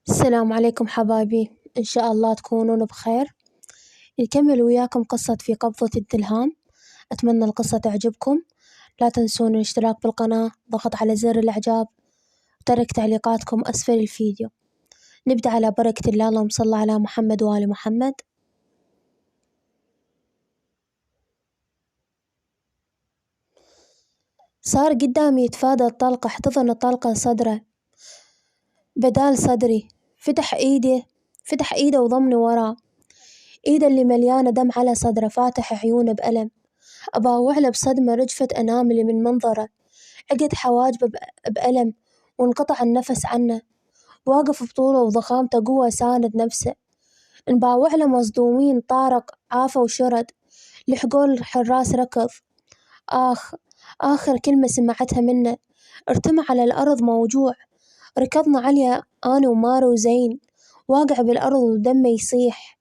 السلام عليكم حبايبي، إن شاء الله تكونون بخير. نكمل وياكم قصة في قبضة الدلهام. أتمنى القصة تعجبكم. لا تنسون الاشتراك بالقناة، ضغط على زر الإعجاب، وترك تعليقاتكم أسفل الفيديو. نبدأ على بركة الله. اللهم صل على محمد وآل محمد. صار قدامي يتفادى الطلقة، احتضن الطلقة صدره بدال صدري. فتح إيده وضمني وراه، إيده اللي مليانة دم على صدره، فاتح عيونه بألم. أباوع له بصدمة، رجفت أناملي من منظره. عقد حواجبه بألم وانقطع النفس عنه. واقف بطوله وضخامته قوة ساند نفسه. نباوع له مصدومين، طارق عافى وشرد. لحقول الحراس ركض. آخر كلمة سمعتها منه. ارتمى على الأرض موجوع. ركضنا عليه أنا ومارو وزين، واقع بالأرض ودمه يصيح.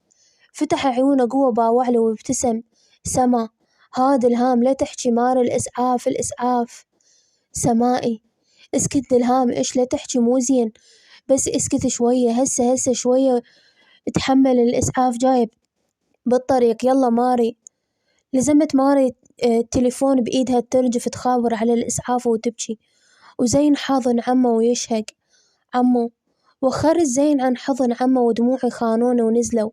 فتح عيونه قوة، باوعله وابتسم. سما، هاد الهام لا تحكي مار، الإسعاف الإسعاف. سمائي، اسكت دلهام، إيش لا تحكي مو زين، بس اسكت شوية، هسه شوية اتحمل، الإسعاف جايب بالطريق، يلا ماري. لزمت ماري التليفون بإيدها ترجف تخابر على الإسعاف وتبكي. وزين حاضن عمه ويشهق. عمو، وخر زين عن حضن عمه ودموعي خانونه ونزلوا.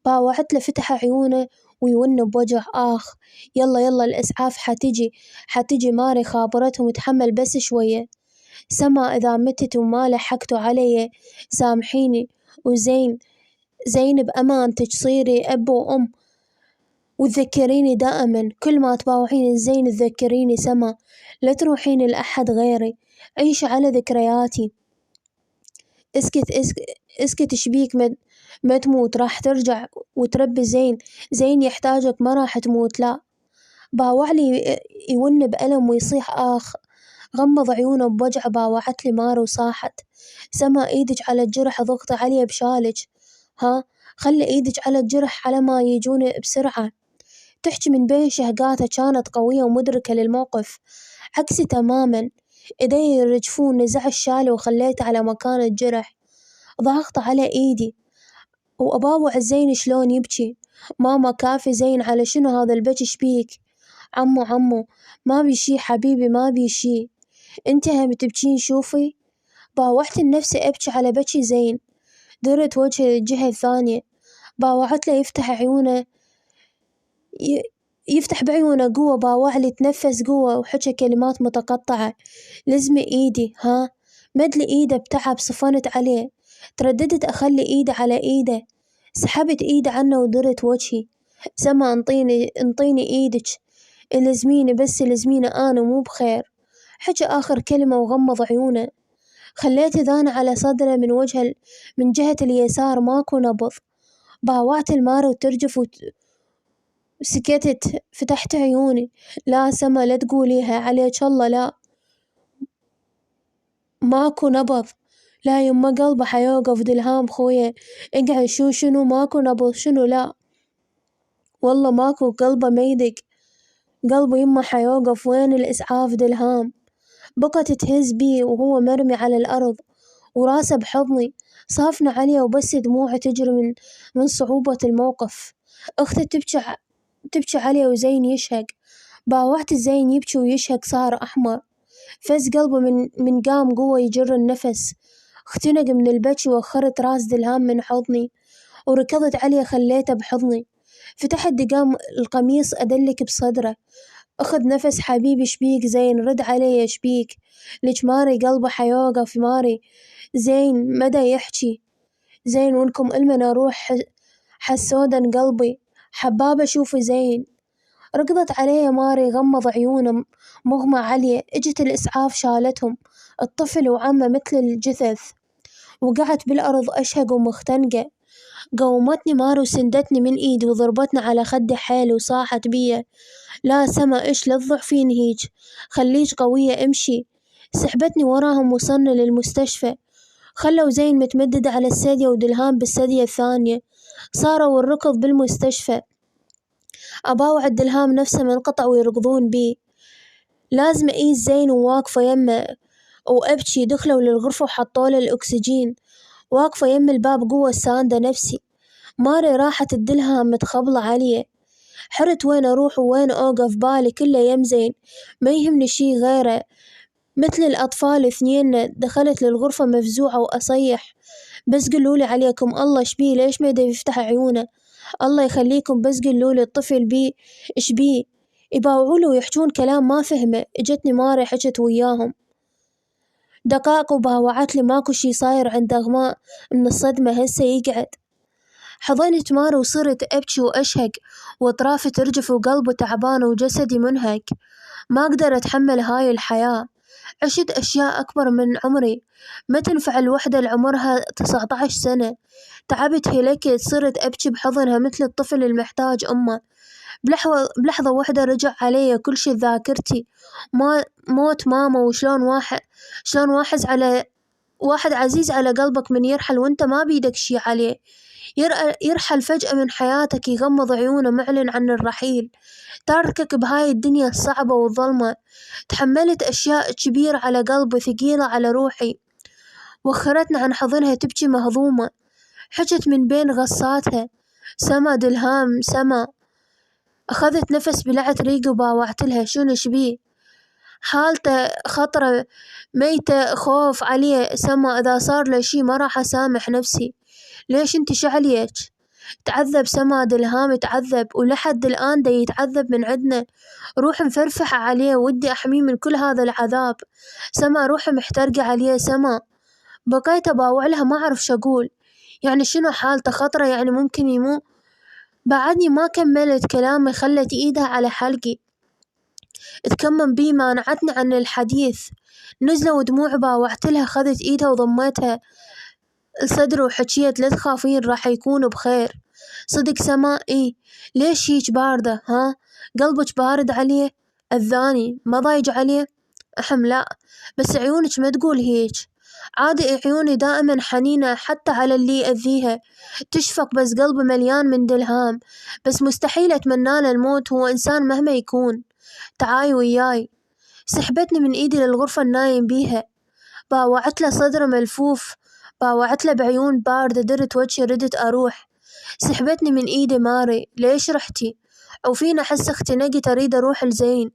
باوعت له، فتح عيونه ويون بوجع. يلا الإسعاف حتجي ماري خابرتهم، تحمل بس شوية. سما، إذا متت وما لحقتوا علي سامحيني. زين بأمانتك صيري أب وأم، وتذكريني دائما كل ما تباوعين الزين، تذكريني سما، لا تروحين لأحد غيري، عيش على ذكرياتي. اسكت شبيك، ما تموت، راح ترجع وتربي زين يحتاجك، ما راح تموت لا. باوعلي يون بألم ويصيح غمض عيونه بوجع. باوعتلي مارو وصاحت. سما، ايدك على الجرح، ضغطي عليه بشالك. خلي ايدك على الجرح على ما يجون بسرعة. تحكي من بين شهقاتها، كانت قوية ومدركة للموقف. عكسي تماما، ايدي يرجفون. نزع الشال وخليته على مكان الجرح. ضغط على ايدي وأباوع زين شلون يبكي. ماما، كافي زين، على شنو هذا البكي شبيك؟ عمو، ما بي شي حبيبي، ما بي شي. انت هم تبكين شوفي. باوعت لنفسي أبكي على بكي زين. درت وجهي للجهة الثانية. باوعت له يفتح بعيونه قوة. باوعلي تنفس قوة وحكى كلمات متقطعة. لزمي ايدي. مدلي ايده بتعب، صفنت عليه. ترددت أخلي ايده على ايده. سحبت ايده عنه ودرت وجهي. سما، انطيني ايدك، الزميني بس الزميني، أنا مو بخير. حكى آخر كلمة وغمض عيونه. خليت ذاني على صدره من جهة اليسار، ماكو نبض. باوعت المارة وترجف وسكتت. فتحت عيوني. لا سما، لا تقوليها عليك الله، لا، ماكو نبض. لا يما، قلبه حيوقف دلهام خويا. اقعد، شنو ماكو نبض، شنو؟ لا والله ماكو، قلبه ميدق، قلبه يما حيوقف. وين الإسعاف دلهام؟ بقت تهز بي وهو مرمي على الأرض وراسه بحضني. صافنا عليه وبس دموعه تجري من صعوبة الموقف. أختي تبكي عليه وزين يشهق. باوعت زين يبكي ويشهق، صار أحمر. فز قلبه من قام قوة يجر النفس. اختنق من البكي وأخرت راس دلهام من حضني وركضت عليه، خليته بحضني. فتحت دقام القميص أدلك بصدره. أخذ نفس. حبيبي شبيك زين؟ رد علي شبيك؟ ليش ماري قلبه حيوقف ماري. زين مدى يحكي. زين ولكم المن أروح، حسودن قلبي، حبابة شوفي زين. ركضت عليه ماري، غمض عيونه مغمى عليه. اجت الإسعاف شالتهم، الطفل وعمه مثل الجثث. وقعت بالأرض أشهق ومختنقة. قومتني مارو وسندتني من ايدي وضربتني على خدي حيل وصاحت بيه. لا سما، ايش لا تضعفين هيج، خليج قوية، امشي. سحبتني وراهم وصلنا للمستشفى. خلوا زين متمددة على السدية ودلهام بالسدية الثانية. صاروا الركض بالمستشفى. أباوع الدلهام نفسه منقطع ويركضون بي. لازم أقيس زين وواقفة يمه وأبكي. دخلوا للغرفة وحطوا له الأكسجين واقفة يم الباب قوة ساندة نفسي. ماري راحت الدلهام متخبلة عليه. حرت وين أروح ووين أوقف، بالي كله يم زين، ما يهمني شي غيره. مثل الأطفال اثنين دخلت للغرفة مفزوعة وأصيح: بس قلولي عليكم الله شبيه، ليش ما يدي يفتح عيونه؟ الله يخليكم بس قلولي الطفل بيه إيش بيه؟ يباوعوله ويحجون كلام ما فهمه. اجتني ماري حجت وياهم دقائق وباوعتلي ماكو شي صاير عند أغماء من الصدمة هسه يقعد. حضنت ماري وصرت أبكي وأشهق وأطرافي ترجف وقلبي تعبان وجسدي منهك. ما أقدر أتحمل هاي الحياة. عشت أشياء أكبر من عمري ما تنفع الوحدة لعمرها 19 سنة. تعبت هلكت صرت أبكي بحضنها مثل الطفل المحتاج أمه. بلحظة واحدة رجع علي كل شي ذاكرتي. موت ماما، شلون واحد عزيز على قلبك من يرحل وانت ما بيدك شي عليه. يرحل فجأة من حياتك، يغمض عيونه معلن عن الرحيل، تاركك بهاي الدنيا الصعبة والظلمة. تحملت أشياء كبيرة على قلبي، ثقيلة على روحي. وخرتنا عن حضنها تبكي مهضومة. حجت من بين غصاتها: سما دلهام سما. أخذت نفس بلعت ريقي وباوعتلها: شنو شبيه؟ حالته خطرة، ميتة، خوف عليه سما. إذا صار له شي ما راح أسامح نفسي. ليش انت شعليك؟ تعذب سما دلهام، تعذب ولحد الآن دا يتعذب من عندنا. روح مفرفحة عليه ودي أحميه من كل هذا العذاب. سما روح محترقة عليه سما. بقيت أباوع لها ما أعرف شقول. يعني شنو حالته خطرة؟ يعني ممكن يموت؟ بعدني ما كملت كلامي خلت إيدها على حلقي تكمم بي، مانعتني عن الحديث. نزلوا دموع باوعتلها، خذت إيدها وضمتها صدر وحكيت: لا تخافين راح يكون بخير. صدق سما؟ إيه. ليش هيج باردة؟ ها؟ قلبك بارد عليه؟ أذاني ما ضايج عليه؟ لا، بس عيونك ما تقول هيج. عادي عيوني دائما حنينة حتى على اللي يأذيها. تشفق بس قلبي مليان من دلهام. بس مستحيل أتمنى الموت، هو إنسان مهما يكون. تعاي وياي. سحبتني من إيدي للغرفة النايم بيها. باوعتله صدر ملفوف، باوعتله بعيون باردة. درت وجهي ردت أروح. سحبتني من إيدي ماري: ليش رحتي؟ أو فينا حس اختنقت أريد أروح الزين.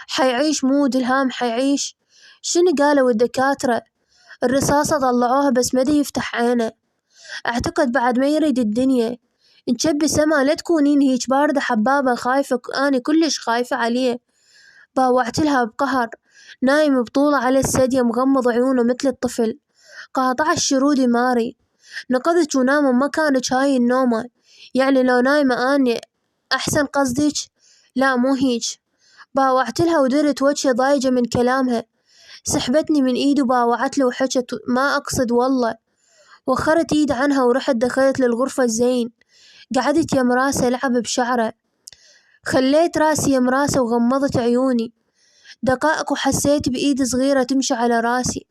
حيعيش مو دلهام حيعيش. شنو قالوا الدكاترة؟ الرصاصة طلعوها بس مدى يفتح عينه. أعتقد بعد ما يريد الدنيا. انشبي سما لا تكونين هيج باردة حبابة خايفة، أنا كلش خايفة عليه. باوعتلها بقهر. نايم بطولة على السدية مغمض عيونه مثل الطفل. قاطع الشرودي ماري. نقضت ونام وما كانت هاي النومة. يعني لو نايمة أني أحسن قصدك؟ لا مو هيج. باوعتلها ودرت وجهي ضايجة من كلامها. سحبتني من إيدي وباوعتله وحكت: ما أقصد والله. وخرت إيد عنها ورحت دخلت للغرفة الزين. قعدت يم راسه ألعب بشعره. خليت راسي يم راسه وغمضت عيوني دقائق وحسيت بإيد صغيرة تمشي على راسي.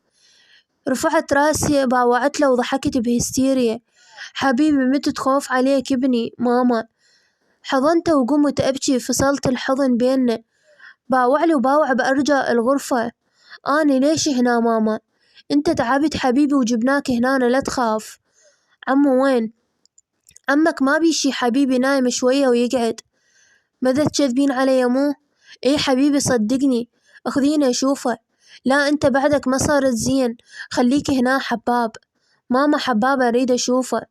رفعت راسي باوعتله وضحكت بهستيريا: حبيبي مت تخوف عليك ابني ماما. حضنته وقمت أبكي، فصلت الحضن بيننا. باوعلي وباوع بأرجع الغرفة: أنا ليش هنا ماما؟ انت تعبت حبيبي وجبناك هنا، لا تخاف. عمو وين؟ عمك ما بيشي حبيبي، نايم شوية ويقعد. ماذا تكذبين علي مو؟ ايه حبيبي صدقني، اخذيني اشوفه. لا انت بعدك ما صارت زين، خليك هنا حباب. ماما حبابة اريد اشوفه.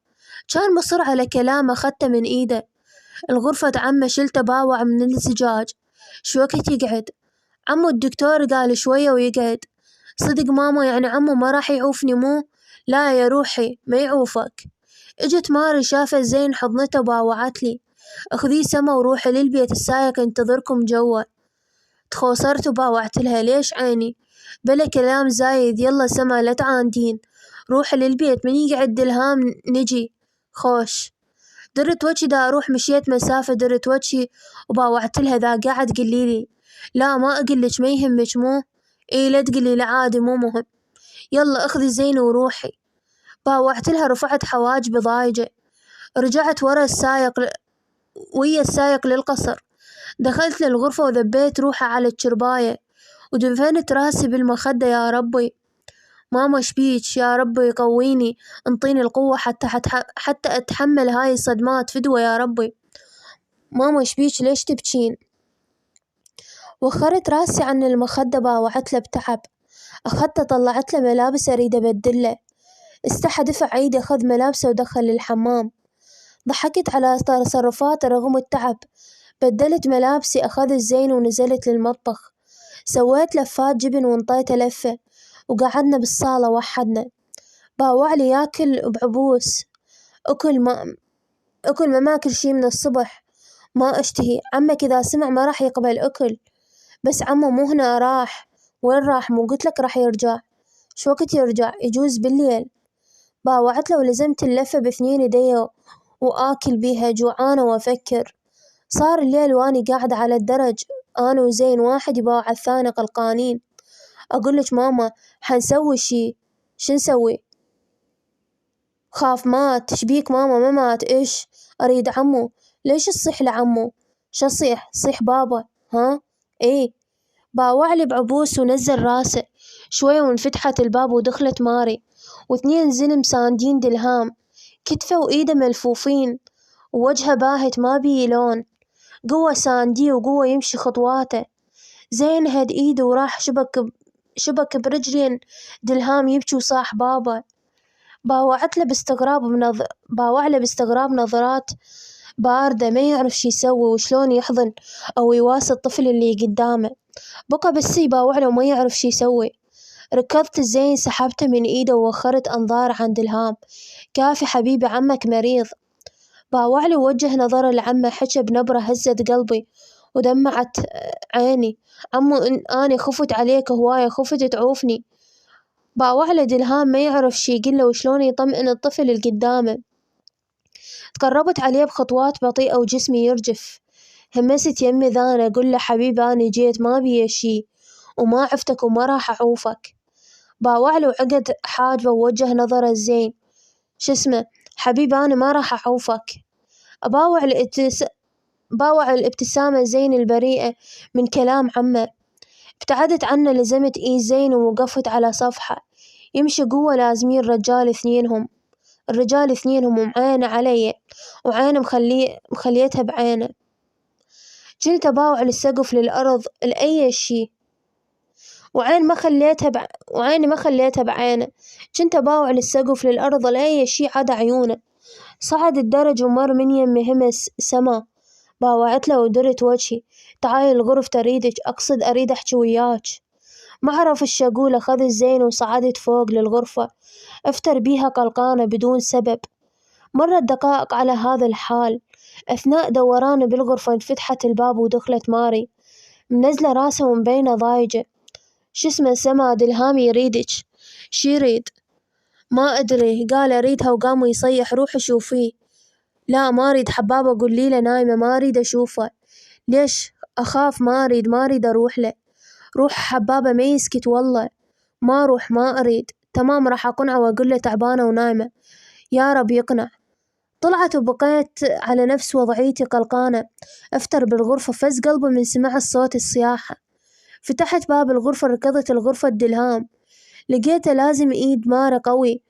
كان مصر على كلامه، اخذته من ايده. الغرفة عمه شلته باوع من الزجاج. شو وقت يقعد؟ عمو الدكتور قال شوية ويقعد. صدق ماما؟ يعني عمو ما راح يعوفني مو؟ لا يا روحي ما يعوفك. اجت ماري شافت زين حضنته وباوعتلي: اخذيه سما وروحي للبيت، السايق ينتظركم جوا. تخوصرت وباوعتلها: ليش عيني؟ بلا كلام زايد، يلا سما لا تعاندين، روحي للبيت من يقعد دلهام نجي. خوش. درت وجهي دا أروح، مشيت مسافة درت وجهي وباوعتلها: ذا قاعد قليلي. لا ما أقلك ما يهمك مو؟ إيه لا تقلي، لا عادي مو مهم. يلا اخذي زين وروحي. باوعتلها رفعت حواجبي ضايجة. رجعت ويا السايق للقصر. دخلت للغرفة وذبيت روحي على الشرباية ودفنت راسي بالمخدة. يا ربي ماما شبيك؟ يا رب يقويني، انطيني القوة حتى أتحمل هاي الصدمات، فدوة يا ربي. ماما شبيك؟ ليش تبكين؟ وخرت راسي عن المخدة، باوعت له بتعب. أخدته طلعت له ملابس أريد أبدله. استحى دفع عيدي، أخذ ملابسه ودخل للحمام. ضحكت على تصرفاته رغم التعب. بدلت ملابسي، أخذ الزين ونزلت للمطبخ. سويت لفات جبن وانطيته لفة، وقعدنا بالصالة وحدنا. باوعلي ياكل بعبوس. أكل ما ماكل شي من الصبح، ما أشتهي. عمك إذا سمع ما راح يقبل أكل. بس عمو مو هنا، راح. وين راح؟ مو قلت لك راح يرجع. شو وقت يرجع؟ يجوز بالليل. باوعت له ولزمت اللفة باثنين ايديا وآكل بيها، جوعانة وأفكر. صار الليل واني قاعدة على الدرج، أنا وزين، واحد يباوع الثاني قلقانين. أقولك ماما حنسوي شي. شو نسوي؟ خاف مات. شبيك ماما؟ ما مات. إيش؟ أريد عمو. ليش تصيح لعمو؟ شو صيح؟ صيح بابا. ها؟ إيه. باوعلي بعبوس ونزل راسه. شوية وانفتحت الباب ودخلت ماري واثنين زلم ساندين دلهام، كتفه وإيده ملفوفين ووجهه باهت ما بيه لون. قوة سانديه وقوة يمشي خطواته. زين هد إيده وراح شبك برجلين دلهام يبكي وصاح بابا. باوعله باستغراب نظرات باردة، ما يعرف شي يسوي وشلون يحضن أو يواسي الطفل اللي قدامه. بقى بس يباوعله وما يعرف شي يسوي. ركضت الزين، سحبته من إيده ووخرت أنظار عند الهام. كافي حبيبي، عمك مريض. باوعله ووجه نظره لعمه، حكى بنبرة هزت قلبي ودمعت عيني. عمو أني خفت عليك هواية، خفت تعوفني. باوعله دلهام ما يعرف شي يقله وشلون يطمئن الطفل اللي قدامه. تقربت عليه بخطوات بطيئة وجسمي يرجف. همست يمي ذانا أقول له حبيبي أنا جيت ما بي شي وما عفتك وما راح أعوفك. باوعله وعقد حاجبه ووجه نظره الزين. شو اسمه؟ حبيبي أنا ما راح أعوفك. باوع الابتسامة زين البريئة من كلام عمه. ابتعدت عنه، لزمت زين ووقفت على صفحة. يمشي قوة لازمين الرجال اثنينهم ومعينه علي وعينه مخليتها بعينه. كنت باوع للسقف للأرض لأي شي وعيني ما خليتها بعينه. كنت باوع للسقف للأرض لأي شي عدا عيونه. صعد الدرج ومر من يمي همس سما. باوعت له ودرت وجهي. تعالي الغرفة أريد أحكي وياك. ما عرف ايش أقول. أخذ الزين وصعدت فوق للغرفة، أفتر بيها قلقانة بدون سبب. مرت دقائق على هذا الحال. أثناء دوراني بالغرفة انفتحت الباب ودخلت ماري، منزلة راسها ومبينة ضايجة. شو اسمه؟ سما دلهام يريدك. شي يريد؟ ما أدري، قال أريدها وقام يصيح روحي شوفيه. لا ما أريد حبابة، قولي له نايمة، ما أريد أشوفه. ليش؟ أخاف، ما أريد أروح له. روح حبابة ما يسكت والله. ما أروح، ما أريد. تمام راح أقنعه وأقول له تعبانة ونايمة. يا رب يقنع. طلعت وبقيت على نفس وضعيتي قلقانة. أفتر بالغرفة، فز قلبي من سماع الصوت الصياحة. فتحت باب الغرفة، ركضت الغرفة دلهام. لقيته لازم إيد مارة قوي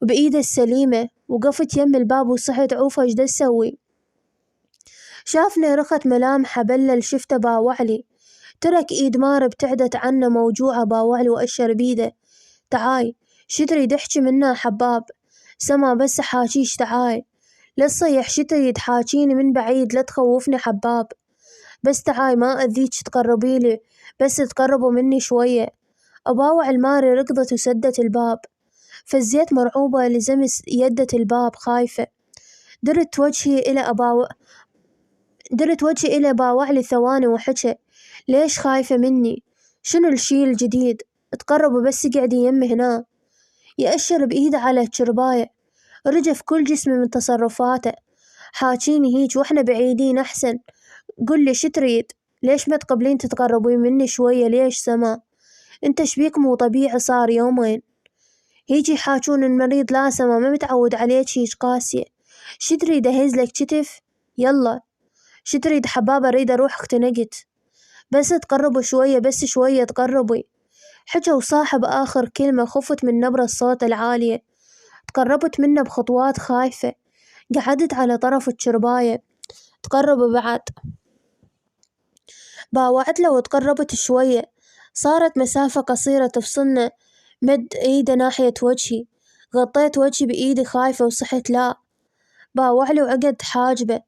وبإيده السليمة. وقفت يم الباب وصحت عوفة ايش دا تسوي. شافني رخت ملامحه بلل شفته باوعلي. ترك إيد مارة ابتعدت عنه موجوعة. باوعلي وأشر بيده. تعاي. شو تريد احكي منه حباب؟ سما بس حاجيش تعاي. لا تصيح، شو تريد؟ حاجيني من بعيد، لا تخوفني حباب. بس تعاي ما أذيك، تقربيلي بس تقربوا مني شوية. أباوع الماري ركضت وسدت الباب. فزيت مرعوبة، لزمت يدة الباب خايفة. درت وجهي إلى باوعلي ثواني وحكى. ليش خايفة مني؟ شنو الشي الجديد؟ تقربوا بس قعدي يمي هنا. يأشر بإيده على الشرباية. رجف كل جسمي من تصرفاته. حاجيني هيج واحنا بعيدين أحسن. قولي شو تريد؟ ليش ما تقبلين تتقربين مني شوية؟ ليش سما؟ انت شبيك مو طبيعي؟ صار يومين هيجي يحاجون المريض. لا سما ما متعود عليك هيج قاسية. شو تريد؟ أهزلك كتف؟ يلا. شو تريد حبابة؟ أريد أروح. اختنقت. بس تقربوا شوية، بس شوية تقربي. حكى وصاحب آخر كلمة، خفت من نبرة الصوت العالية، تقربت منه بخطوات خايفة، قعدت على طرف الشرباية تقرب بعد، باوعت له وتقربت شوية، صارت مسافة قصيرة تفصلنا، مد إيده ناحية وجهي، غطيت وجهي بإيدي خايفة وصحت لا، باوعله وعقد حاجبه،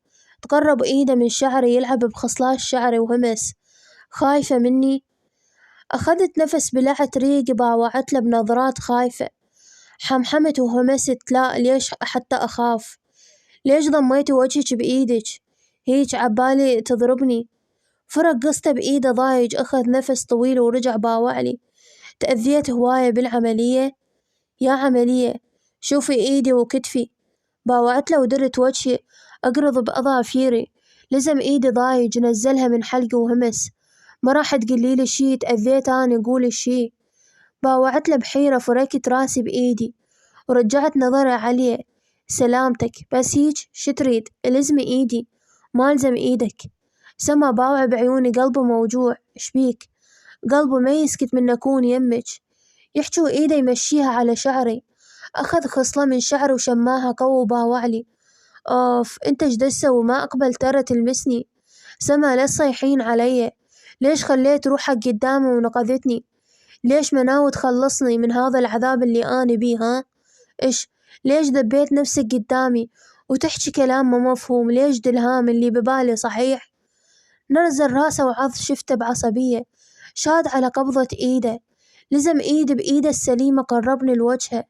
تقرب إيده من شعري يلعب بخصلات شعري وهمس، خايفة مني؟ أخذت نفس بلعت ريقي، باوعت له بنظرات خايفة، حمحمت وهمست لا ليش حتى أخاف؟ ليش ضميتي وجهك بإيدك؟ هيج عبالي تضربني؟ فرق قصته بإيده ضايج، أخذ نفس طويل ورجع باوعلي. تأذيت هواية بالعملية؟ يا عملية شوفي إيدي وكتفي. باوعت له ودرت وجهي أقرض بأظافيري، لزم إيدي ضايج نزلها من حلقي وهمس، ما راح تقوليلي شي تأذيت أنا قولي شي. باوعت له بحيرة، فركت راسي بإيدي ورجعت نظري عليه، سلامتك بس هيج شتريد الزمي إيدي ما الزم إيدك. سما باوع بعيوني قلبه موجوع، شبيك؟ قلبه ما يسكت من أكون يمك، يحكي وإيده يمشيها على شعري، أخذ خصلة من شعري وشماها قوي وباوعلي. أوف انت ايش تسوي؟ ما أقبل ترى تلمسني. سما لا تصيحين علي، ليش خليت روحك قدامي ونقذتني؟ ليش ما ناوي تخلصني من هذا العذاب اللي أنا بيه ها؟ إيش؟ ليش دبيت نفسك قدامي وتحكي كلام ما مفهوم؟ ليش دلهام اللي ببالي صحيح؟ نزل راسه وعض شفته بعصبية، شاد على قبضة إيده، لزم إيدي بإيده السليمة قربني لوجهه،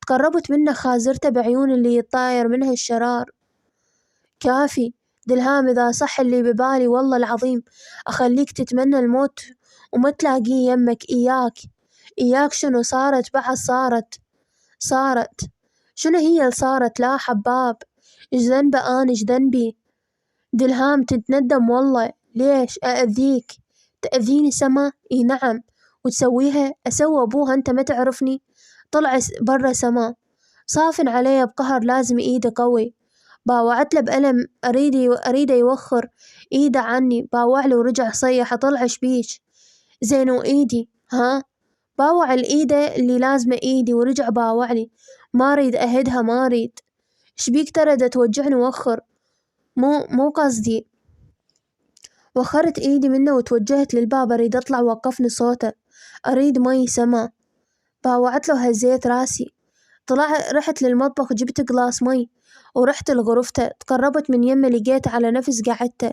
تقربت منه خازرته بعيون اللي يطاير منها الشرار. كافي دلهام، إذا صح اللي ببالي والله العظيم أخليك تتمنى الموت وما تلاقيه يمك. إياك شنو صارت بعد؟ صارت شنو هي اللي صارت؟ لا حباب إيش ذنبي أنا؟ إيش ذنبي؟ دلهام تتندم والله. ليش أأذيك؟ تأذيني سما؟ إي نعم، وتسويها؟ أسوي أبوها أنت ما تعرفني؟ طلع برا سما، صافن علي بقهر، لازم إيده قوي. باوعت له بألم، أريده يوخر إيده عني، باوعله ورجع صيح طلع شبيش؟ زينو إيدي ها؟ باوع الإيده اللي لازمة إيدي ورجع باوعلي، ما أريد أهدها ما أريد. شبيك ترى دا توجعني وخر، مو قصدي. وخرت إيدي منه وتوجهت للباب أريد أطلع، وقفني صوته أريد مي سما. باوعت له هزيت راسي، رحت للمطبخ جبت قلاص مي ورحت لغرفته، تقربت من يمه لقيت على نفس قعدته،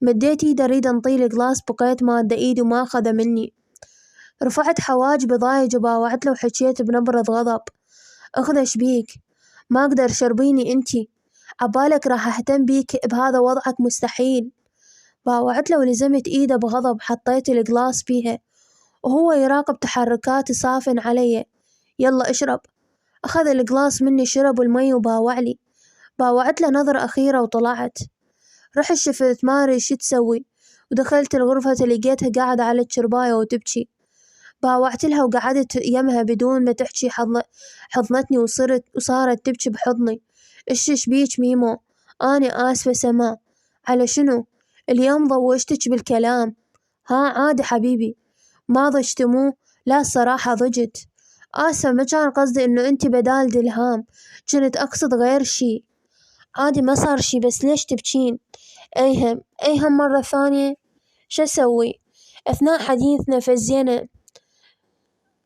مديت ايدي أريد أنطيله قلاص بقيت مادة إيدي وما أخذه مني، رفعت حواجبي ضايج وباوعت له وحكيت بنبرة غضب أخذ شبيك؟ ما أقدر شربيني انتي، عبالك راح أهتم بيك بهذا وضعك؟ مستحيل. باوعت له ولزمت إيده بغضب، حطيت القلاص بيها وهو يراقب تحركاتي صافن علي. يلا اشرب. أخذ القلاص مني شرب المي وباوعلي، باوعت له نظرة أخيرة وطلعت. رحت شفت ماري شو تسوي، ودخلت الغرفة لقيتها قاعدة على الشرباية وتبكي، باوعت لها وقعدت يمها بدون ما تحكي، حضنتني وصارت تبكي بحضني. إيش بيك ميمو؟ أنا آسفة سما. على شنو؟ اليوم ضوجتك بالكلام. ها عادي حبيبي، ما ضجت مو؟ لا الصراحة ضجت. آسفة ما كان قصدي إنه أنت بدال دلهام، كنت أقصد غير شي. عادي ما صار شي، بس ليش تبكين؟ أيهم مرة ثانية. شو أسوي؟ أثناء حديثنا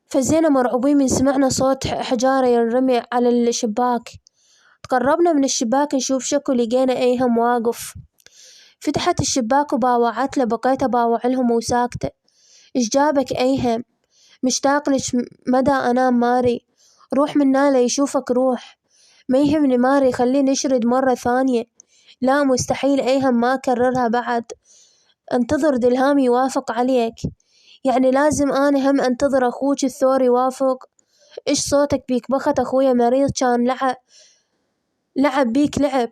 فزينا مرعوبين من سمعنا صوت حجارة ينرمي على الشباك، تقربنا من الشباك نشوف شكو، لقينا أيهم واقف. فتحت الشباك وباوعت له، بقيت أباوع لهم وساكتة. إيش جابك أيهم؟ مشتاق لك مدى أنام ماري، روح منا يشوفك روح. ما يهمني ماري، خليني نشرد مرة ثانية. لا مستحيل أيهم، ما أكررها بعد. انتظر دلهام يوافق عليك، يعني لازم أنا هم أنتظر أخوك الثور يوافق؟ إيش صوتك بيك بخت؟ أخويا مريض كان لعب بيك لعب.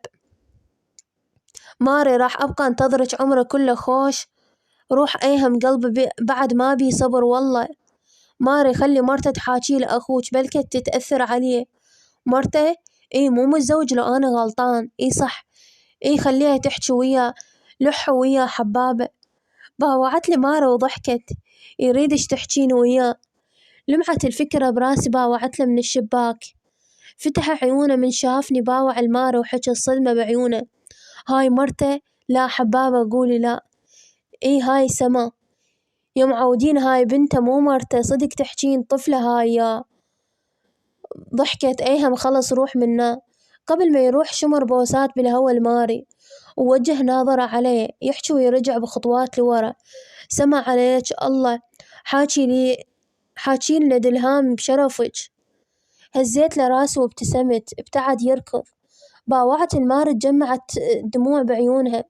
ماري راح أبقى أنتظرك عمره كله خوش. روح أيهم قلبي بعد ما بي صبر والله. ماري خلي مرته تحاكي لأخوك بلكي تتأثر عليه. مرته؟ إيه مو متزوج لو أنا غلطان. إيه صح، إيه خليها تحكي وياه، لحوا وياه حبابة. باوعت لي ماري وضحكت. يريدش تحكين وياه؟ لمعت الفكرة براسي باوعتله من الشباك، فتح عيونه من شافني باوع المارة وحكى الصدمة بعيونه. هاي مرته؟ لا حبابة قولي لا. اي هاي سما. يا معودين هاي بنته مو مرته، صدق تحجين طفلة هاي يا. ضحكت ايهم خلص روح منا. قبل ما يروح شمر بوسات بالهوا الماري، ووجه ناظرة عليه يحكي ويرجع بخطوات لورا. سمع عليك الله، حاكي لنا دلهام بشرفك. هزيت له راسي وابتسمت، ابتعد يركض. باوعت المار تجمعت دموع بعيونها.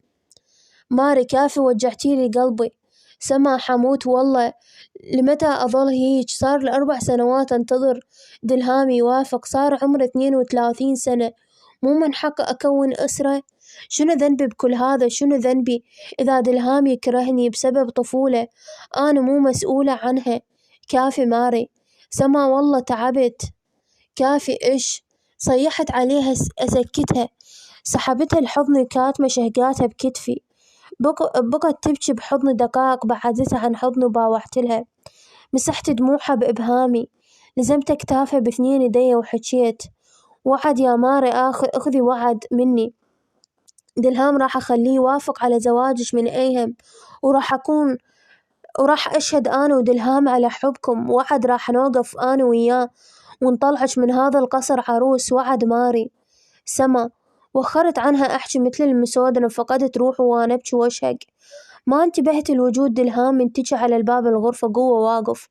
ماري كافي وجعتيلي قلبي. سما حموت والله، لمتى أظل هيج؟ صار لي 4 سنوات أنتظر دلهامي يوافق، صار عمره 32 سنة، مو من حق أكون أسرة؟ شنو ذنبي بكل هذا؟ شنو ذنبي إذا دلهام يكرهني بسبب طفولة أنا مو مسؤولة عنها؟ كافي ماري. سما والله تعبت. كافي إيش؟ صيحت عليها أسكتها، سحبتها لحضني كاتمة شهقاتها بكتفي. بقت تبكي بحضني دقائق، بعدتها عن حضني وباوحتلها. مسحت دموعها بإبهامي، لزمت كتافها باثنين يدي وحكيت. وعد يا ماري، أخذي وعد مني. دلهام راح أخليه يوافق على زواجك من أيهم، وراح أشهد أنا ودلهام على حبكم. وعد راح نوقف أنا وياه ونطلعك من هذا القصر عروس. وعد ماري. سما. وخرت عنها أحكي مثل المسودنة، فقدت روحي وأنا أبكي وأشهق. ما انتبهت لوجود دلهام منتجة على الباب الغرفة قوة واقف.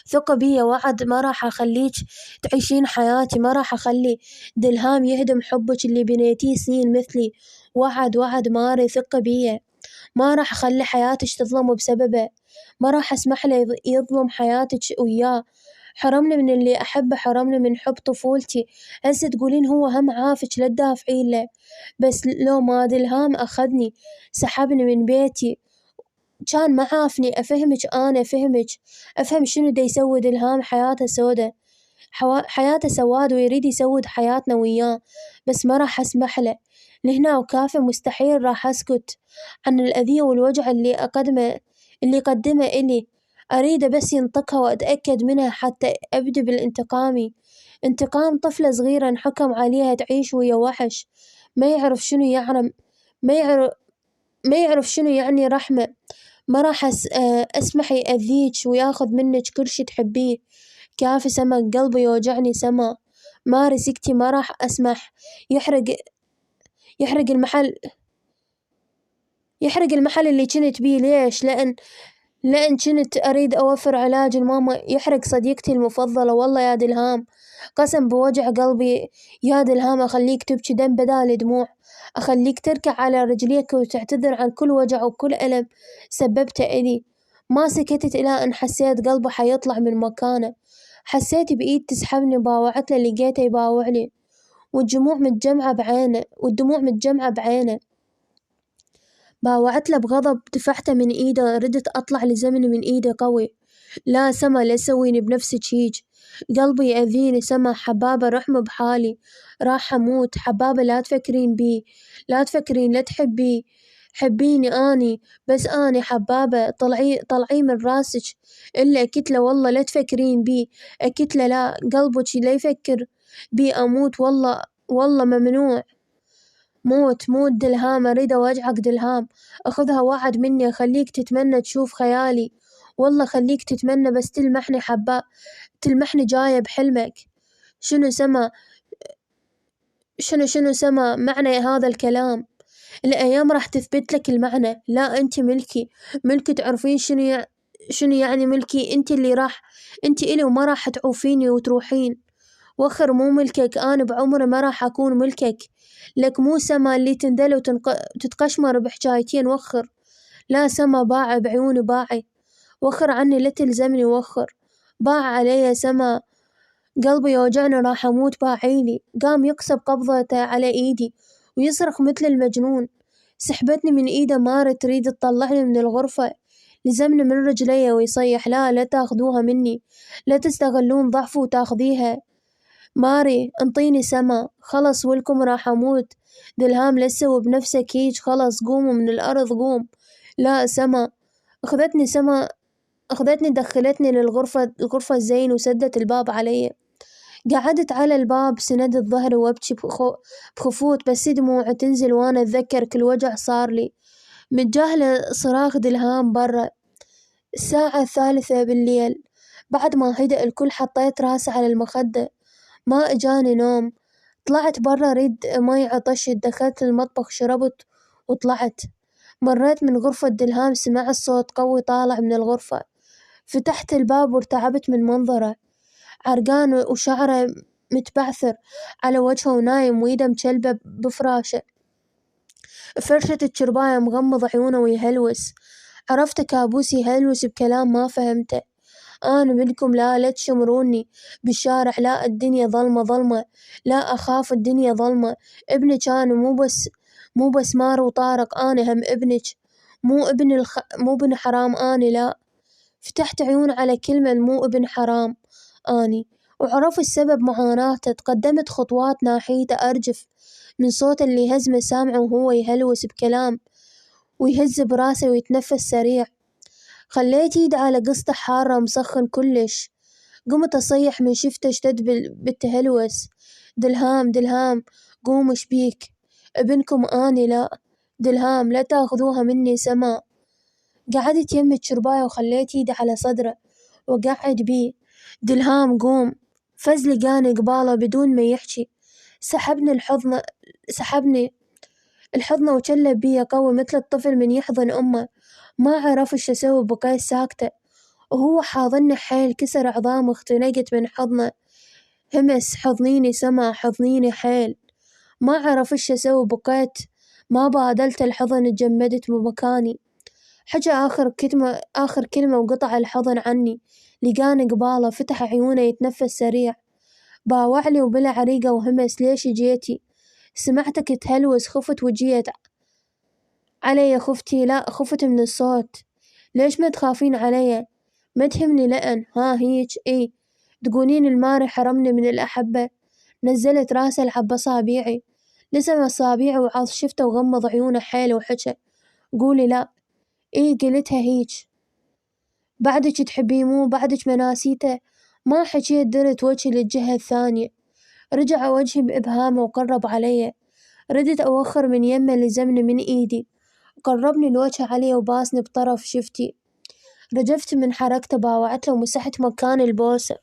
ثقة بي وعد، ما راح أخليك تعيشين حياتي، ما راح أخلي دلهام يهدم حبك اللي بنيتيه سنين مثلي. وعد ماري، ثقة بي، ما راح أخلي حياتك تظلم بسببه، ما راح أسمح له يظلم حياتك وياه. حرمني من اللي أحبه، حرمني من حب طفولتي، هسه تقولين هو هم عافك لا تدافعين له. بس لو ما دلهام أخذني سحبني من بيتي كان ما عافني. أفهمك، أنا أفهمك، أفهم شنو دا يسوي دلهام. حياته سودة، حياته سواد، ويريد يسود حياتنا وياه، بس ما راح أسمح له. لهنا وكافي، مستحيل راح أسكت عن الأذية والوجع اللي قدمه إلي. أريده بس ينطقها وأتأكد منها حتى أبدي بالانتقامي. انتقام طفلة صغيرة انحكم عليها تعيش ويا وحش ما يعرف شنو يعني، ما يعرف شنو يعني رحمة. ما راح أسمح يأذيك وياخذ منك كل شي تحبيه. كافي سما، قلبي يوجعني. سما ماري سكتي، ما راح أسمح يحرق المحل، يحرق المحل اللي كنت بيه. ليش؟ لأن كنت أريد أوفر علاج الماما، يحرق صديقتي المفضلة. والله يا دلهام، قسم بوجع قلبي يا دلهام، أخليك تبكي دم بدال دموع، أخليك تركع على رجليك وتعتذر عن كل وجع وكل ألم سببته إلي. ما سكتت إلى أن حسيت قلبي حيطلع من مكانه. حسيت بإيد تسحبني، باوعته لقيته يباوع لي، والدموع متجمعة بعينه. باوعت له بغضب، دفعته من إيده، ردت أطلع لزمني من إيده قوي. لا سما، لا تسويني بنفسك هيج، قلبي يأذيني. سما حبابة، رحمة بحالي، راح أموت. حبابة لا تفكرين بي، لا تفكرين، لا تحبي، حبيني أني، بس أني حبابة. طلعي من راسك إلا أكتله، والله لا تفكرين بي. أكتله لا، قلبك لا يفكر بي أموت. والله ممنوع. موت دلهام، أريد أوجعك دلهام. أخذها وعد مني، أخليك تتمنى تشوف خيالي. والله خليك تتمنى، بس تلمحني جاية بحلمك. شنو سما، شنو سما معنى هذا الكلام؟ الأيام راح تثبت لك المعنى. لا أنت ملكي تعرفين شنو يعني ملكي. أنت إلي وما راح تعوفيني وتروحين. وخر مو ملكك، أنا بعمري ما راح أكون ملكك. لك مو سما اللي تندل وتتقشمر بحجايتين. وخر. لا سما، باع بعيوني، باعي. وخر عني، لا تلزمني. وخر، باع علي سما، قلبي يوجعني، راح أموت. باعيلي. قام يقصب قبضته على إيدي ويصرخ مثل المجنون. سحبتني من إيده ماري تريد تطلعني من الغرفة، لزمني من رجلي ويصيح. لا تاخذوها مني، لا تستغلون ضعفي وتاخذيها. ماري انطيني سما، خلص ولكم راح أموت. دلهام لا تسوي بنفسك هيج، خلص قوموا من الأرض، قوم. لا سما. أخذتني سما، أخذتني دخلتني الغرفة الزين وسدت الباب علي. قعدت على الباب سندت ظهري وابكي بخفوت، بس دموعي تنزل وانا اتذكر كل وجع صار لي. متجاهلة صراخ دلهام برا. الساعة 3 بالليل، بعد ما هدأ الكل حطيت راسي على المخدة، ما اجاني نوم. طلعت برا ريد مي عطشت، دخلت المطبخ شربت وطلعت. مريت من غرفة دلهام، سمعت صوت قوي طالع من الغرفة. فتحت الباب وارتعبت من منظره، عرقان وشعره متبعثر على وجهه ونايم ويده مجلبة بفراشه. فرشة الشرباية مغمض عيونه ويهلوس. عرفت كابوس يهلوس بكلام ما فهمته. أنا منكم لا تشمروني بالشارع، لا الدنيا ظلمة ظلمة، لا أخاف الدنيا ظلمة. ابنك أنا مو بس مار وطارق، أنا هم ابنك، مو ابن حرام أنا لا. فتحت عيون على كلمة مو ابن حرام أني، وعرفت سبب معاناته. تقدمت خطوات ناحيته أرجف من صوت اللي هزمه سامعه وهو يهلوس بكلام ويهز براسه ويتنفس سريع. خليت ايدي على قصته حارة مسخن كلش. قمت أصيح من شفته اشتد بالتهلوس. دلهام دلهام قوم ايش بيك؟ ابنكم أني لا. دلهام لا تاخذوها مني سما. قعدت يمي الشرباية وخليت ايدي على صدره وقعد بيه. دلهام قوم. فز لقاني قباله بدون ما يحكي. سحبني الحضن وشلب بي قوي مثل الطفل من يحضن أمه. ما عرف ايش اسوي، بقيت ساكتة وهو حاضني حيل. كسر عظامي اختنقت من حضنه. همس حضنيني سما حضنيني حيل. ما عرف ايش اسوي، بقيت ما بادلت الحضن، اتجمدت بمكاني. حكى آخر كلمة وقطع الحضن عني. لقاني قباله، فتح عيونه يتنفس سريع. باوعلي وبلا عريقة وهمس ليش جيتي؟ سمعتك تهلوس، خفت وجيت علي. خفتي؟ لا خفت من الصوت. ليش ما تخافين علي؟ ما تهمني لأن ها هيج اي تقولين الماري حرمني من الأحبة. نزلت راسه لعب أصابيعي، لسم أصابيعي وعض شفته وغمض عيونه حيل وحكى قولي لا. اي قلتها هيج. بعدك تحبيه مو بعدك ما ناسيته؟ ما حكيت، درت وجهي للجهة الثانية. رجع وجهي بإبهامه وقرب علي. ردت أوخر من يمه، لزمني من إيدي وقربني الوجه علي وباسني بطرف شفتي. رجفت من حركته، باوعت له ومسحت مكان البوسة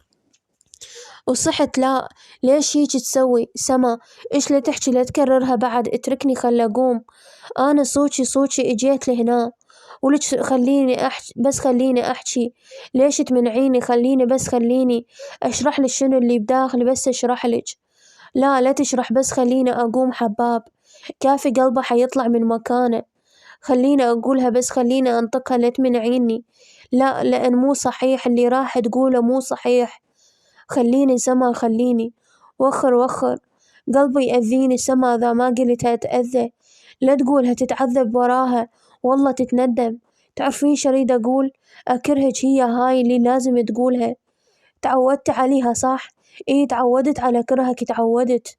وصحت. لا ليش هيك تسوي سما؟ ايش لا تحكي لا تكررها بعد، اتركني خل اقوم. انا صوتي اجيت لهنا ولك خليني احكي، بس خليني احكي. ليش تمنعيني؟ خليني اشرح لك شنو اللي بداخلي، بس اشرح لك. لا تشرح، بس خليني اقوم حباب. كافي قلبه حيطلع من مكانه. خليني اقولها، بس خليني انطقها، لا تمنعيني. لا لان مو صحيح اللي راح تقوله، مو صحيح. خليني سما خليني. وخر قلبي يأذيني سما، إذا ما قلتها أتأذى. لا تقولها تتعذب وراها، والله تتندم. تعرفين شريد أقول؟ أكرهك، هي هاي اللي لازم تقولها. تعودت عليها صح؟ إيه تعودت على كرهك، تعودت.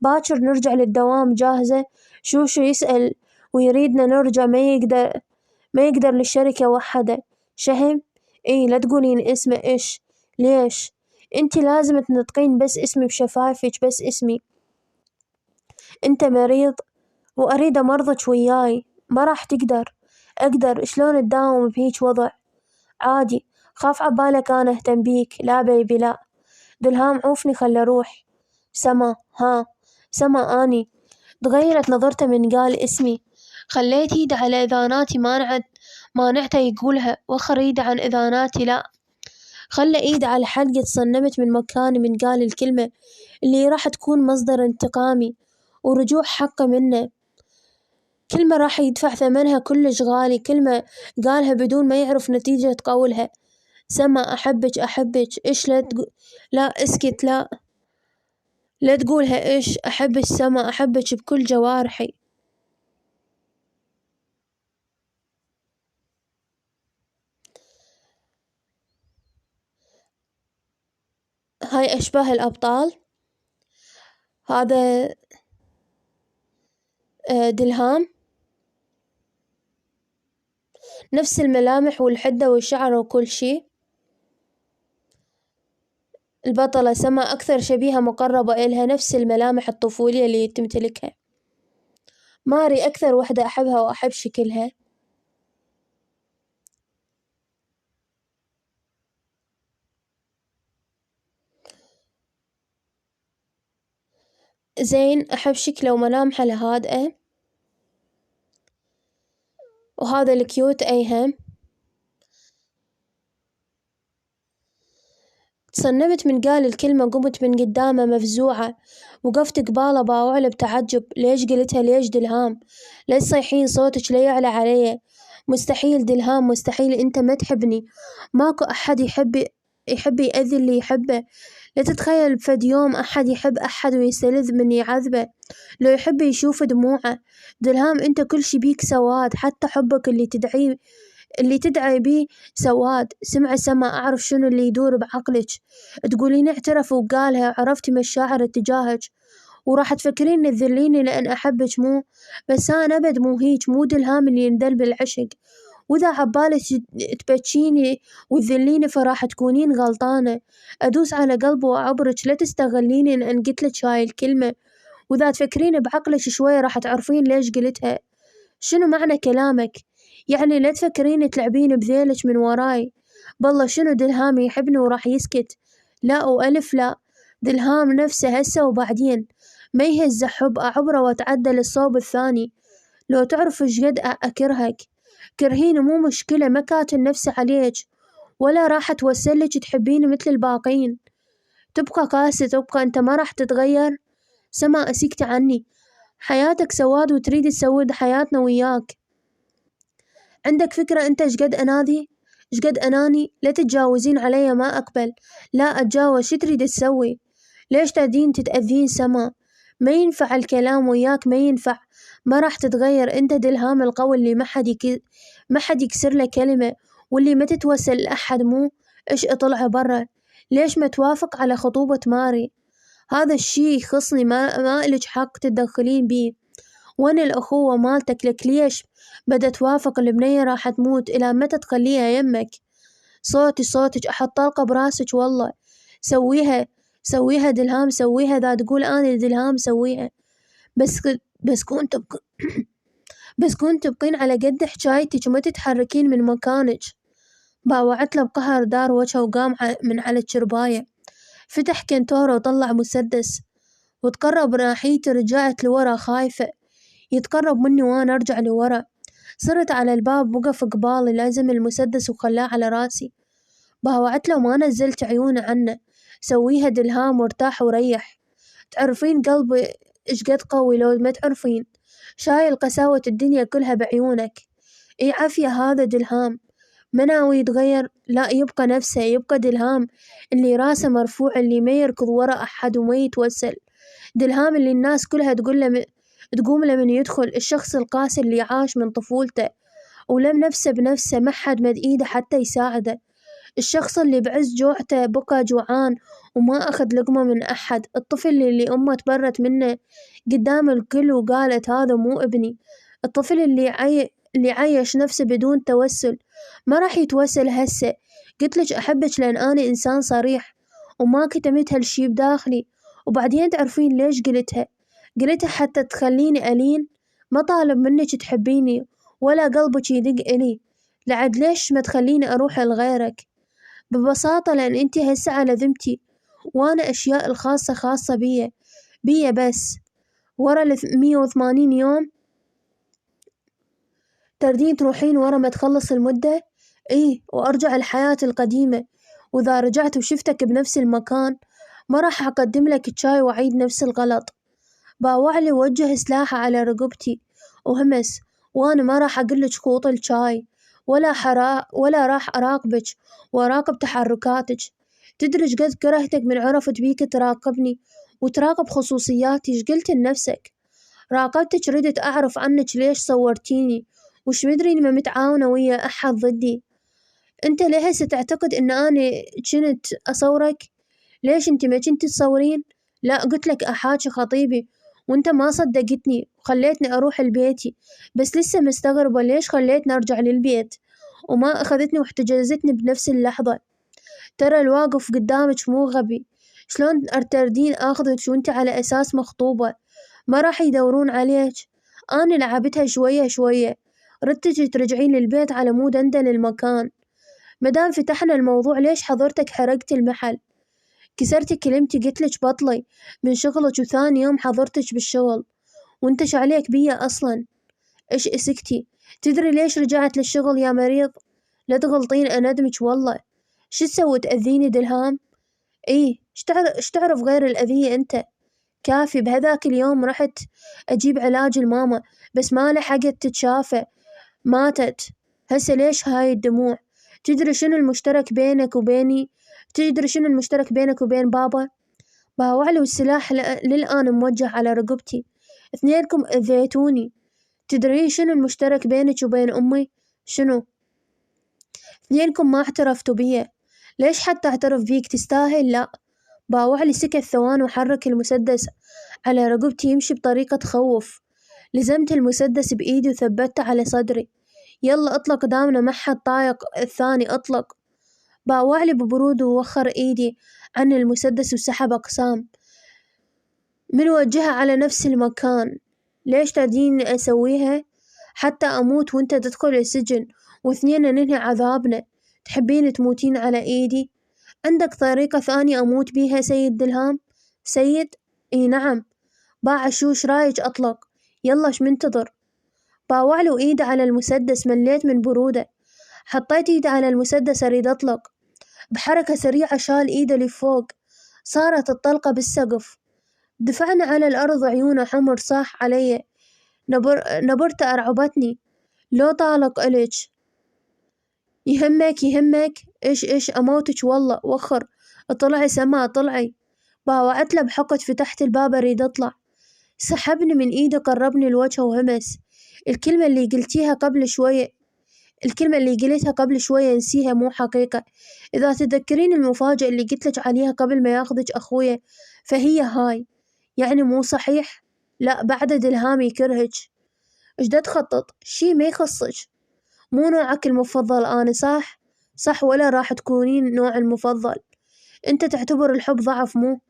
باكر نرجع للدوام جاهزة؟ شو يسأل ويريدنا نرجع، ما يقدر للشركة وحده. شهم؟ إيه لا تقولين اسمه إيش. ليش؟ انتي لازم تنطقين بس اسمي بشفايفك، بس اسمي. انت مريض واريد امرضك وياي، ما راح تقدر. اقدر شلون تداوم بهيج وضع؟ عادي، خاف عبالك انا اهتم بيك. لا بيبي لا. دلهام عوفني خل اروح. سما ها سما اني. تغيرت نظرته من قال اسمي. خليت ايدي على اذاناتي، مانعته يقولها، وخر ايدي عن اذاناتي لا. خلى ايده على حلقي، تصنمت من مكاني من قال الكلمة اللي راح تكون مصدر انتقامي ورجوع حقه منه. كلمة راح يدفع ثمنها كلش غالي، كلمة قالها بدون ما يعرف نتيجة قولها. سما أحبك إيش لا اسكت لا تقولها إيش. أحبك سما، أحبك بكل جوارحي. هاي أشباه الأبطال. هذا دلهام. نفس الملامح والحدة والشعر وكل شي. البطلة سما أكثر شبيهة مقربة إلها، نفس الملامح الطفولية اللي تمتلكها. ماري أكثر وحدة أحبها وأحب شكلها. زين أحب شكله وملامحه الهادئة، وهذا الكيوت أيهم. تصنمت من قال الكلمة، قمت من قدامه مفزوعة، وقفت قباله باوعله بتعجب. ليش قلتها؟ ليش دلهام؟ ليش صيحين صوتك ليه يعلى علي؟ مستحيل دلهام، مستحيل، انت ما تحبني. ماكو أحد يحب يأذي اللي يحبه. لا تتخيل بفد يوم أحد يحب أحد ويستلذ من يعذبه، لو يحب يشوف دموعه. دلهام انت كل شي بيك سواد، حتى حبك اللي تدعي بيه سواد. سمع سما، أعرف شنو اللي يدور بعقلك. تقولين اعترف وقالها، عرفتي مشاعر تجاهك، وراح تفكرين تذليني لأن أحبك. مو بس أنا أبد مو هيج، مو دلهام اللي يندل بالعشق. وإذا عبالك تبكيني وتذليني فراح تكونين غلطانة. أدوس على قلبي وأعبرك، لا تستغليني إن قلتلك هاي الكلمة. وإذا تفكرين بعقلك شوي راح تعرفين ليش قلتها. شنو معنى كلامك؟ يعني لا تفكرين تلعبين بذيلك من وراي. بالله شنو دلهام يحبني وراح يسكت؟ لا وألف لا. دلهام نفسه هسه وبعدين ما يهز حب أعبره وأتعدى للصوب الثاني. لو تعرف شقد أكرهك. كرهيني مو مشكلة، ما كاتل نفسي عليك، ولا راح توسلك تحبيني مثل الباقين. تبقى قاسي، تبقى انت، ما راح تتغير. سما أسكت عني، حياتك سواد وتريد تسود حياتنا وياك. عندك فكرة انت شقد أناذي؟ شقد أناني؟ لا تتجاوزين علي، ما أقبل. لا أتجاوز. شي تريد تسوي؟ ليش تادين تتأذين سما؟ ما ينفع الكلام وياك، ما ينفع. ما راح تتغير. انت دلهام القوي اللي ما حد يكسر له كلمة، واللي ما تتوسل لأحد. مو ايش اطلع برا. ليش ما توافق على خطوبة ماري؟ هذا الشي يخصني، ما إلك حق تتدخلين بيه. وين الأخوة مالتك لك؟ ليش بدها توافق؟ البنية راح تموت، إلى متى تخليها يمك؟ صوتك أحط طلقة براسك والله. سويها، سويها دلهام، سويها. إذا تقول أنا دلهام سويها. بس بس كنت بس كنت تبقين على قد حجايتك وما تتحركين من مكانك. باوعت له بقهر، دار وجهه وقام من على الشرباية، فتح كنتورة وطلع مسدس وتقرب ناحيتي. رجعت لورا خايفة يتقرب مني وأنا أرجع لورا. صرت على الباب، وقف قبالي، لازم المسدس وخلاه على راسي. باوعت له ما نزلت عيونه عنه. سويها دلهام وارتاح وريح. تعرفين قلبي إيش قد قوي لو ما تعرفين. شايل قساوة الدنيا كلها بعيونك. اي عافية هذا دلهام، ما ناوي يتغير. لا، يبقى نفسه، يبقى دلهام اللي راسه مرفوع، اللي ما يركض ورا أحد وما يتوسل. دلهام اللي الناس كلها تقوم له من يدخل. الشخص القاسي اللي عاش من طفولته ولم نفسه بنفسه، ما حد مد إيده حتى يساعده. الشخص اللي بعز جوعته بقى جوعان وما أخذ لقمة من أحد. الطفل اللي أمه تبرت منه قدام الكل وقالت هذا مو ابني. الطفل اللي عايش نفسه بدون توسل. ما راح يتوسل هسه. قلتلك أحبك لأن أنا إنسان صريح، وما كتمت هالشي بداخلي. وبعدين تعرفين ليش قلتها حتى تخليني ألين. ما طالب منك تحبيني ولا قلبك يدق إلي. لعد ليش ما تخليني أروح لغيرك؟ ببساطة لأن انتي هسه على ذمتي، وأنا أشياء الخاصة خاصة بيا بس. ورا 180 يوم تردين تروحين ورا ما تخلص المدة. إيه، وأرجع الحياة القديمة. وإذا رجعت وشفتك بنفس المكان ما راح أقدم لك الشاي وأعيد نفس الغلط. باوعلي ووجه سلاحه على رقبتي وهمس، وأنا ما راح أقلك خوط الشاي ولا راح أراقبك وأراقب تحركاتك. تدري قد كرهتك من عرفت بيك تراقبني وتراقب خصوصياتي. إيش قلت لنفسك؟ راقبتك، ردت أعرف عنك ليش صورتيني، وش مدري إني ما متعاونة ويا أحد ضدي. أنت ليه هسه تعتقد إن أنا كنت أصورك؟ ليش أنت ما كنت تصورين؟ لا، قلت لك أحاكي خطيبي وأنت ما صدقتني وخليتني أروح لبيتي. بس لسه مستغربة ليش خليتني أرجع للبيت. وما أخذتني واحتجزتني بنفس اللحظة. ترى الواقف قدامك مو غبي، شلون تردين آخذك وانت على أساس مخطوبة؟ ما راح يدورون عليك. أنا لعبتها شوية شوية، ردتك ترجعين للبيت على مود أندل المكان. مدام فتحنا الموضوع ليش حضرتك حرقت المحل؟ كسرتي كلمتي قلتلك بطلي من شغلك وثاني يوم حضرتك بالشغل وانتش عليك بيا أصلا. إيش اسكتي؟ تدري ليش رجعت للشغل يا مريض؟ لا تغلطين أندمك والله. شو تسوي تأذيني دلهام؟ إيه إيش تعرف غير الأذية أنت؟ كافي بهذاك اليوم رحت أجيب علاج الماما بس ما لحقت تتشافى، ماتت. هسه ليش هاي الدموع؟ تدري شنو المشترك بينك وبيني؟ تدري شنو المشترك بينك وبين بابا؟ باوعلي والسلاح للآن موجه على رقبتي. اثنينكم أذيتوني. تدرين شنو المشترك بينك وبين أمي؟ شنو؟ اثنينكم ما اعترفتوا بيه. ليش حتى اعترف بيك تستاهل؟ لا. باوعلي سكت ثوان وحرك المسدس على رقبتي يمشي بطريقة تخوف. لزمت المسدس بإيدي وثبته على صدري. يلا اطلق دامنا ما حد طايق الثاني اطلق. باوعلي ببرود ووخر ايدي عن المسدس وسحب اقسام من وجهها على نفس المكان. ليش تديني اسويها؟ حتى اموت وانت تدخل السجن واثنين ننهي عذابنا. تحبين تموتين على ايدي؟ عندك طريقة ثانية اموت بيها سيد دلهام؟ سيد؟ اي نعم. باع شوش رايج اطلق. يلا ايش منتظر؟ باوعله ايده على المسدس مليت من برودة. حطيت ايدي على المسدس اريد اطلق. بحركة سريعة شال ايده لفوق. صارت الطلقة بالسقف. دفعنا على الأرض عيونه حمر صاح علي. نبرته أرعبتني. لو طالق إلك. يهمك إيش أموتك والله وخر. اطلعي سما اطلعي. باوعت له بحقد فتحت الباب أريد أطلع. سحبني من إيده قربني الوجه وهمس. الكلمة اللي قلتيها قبل شوية الكلمة اللي قلتها قبل شوية نسيها مو حقيقة. إذا تذكرين المفاجأة اللي قلتلك عليها قبل ما ياخذك أخويا فهي هاي. يعني مو صحيح؟ لا بعد دلهام يكرهك. ايش دا تخطط؟ شي ما يخصك. مو نوعك المفضل أنا صح؟ صح ولا راح تكونين نوع المفضل. انت تعتبر الحب ضعف مو؟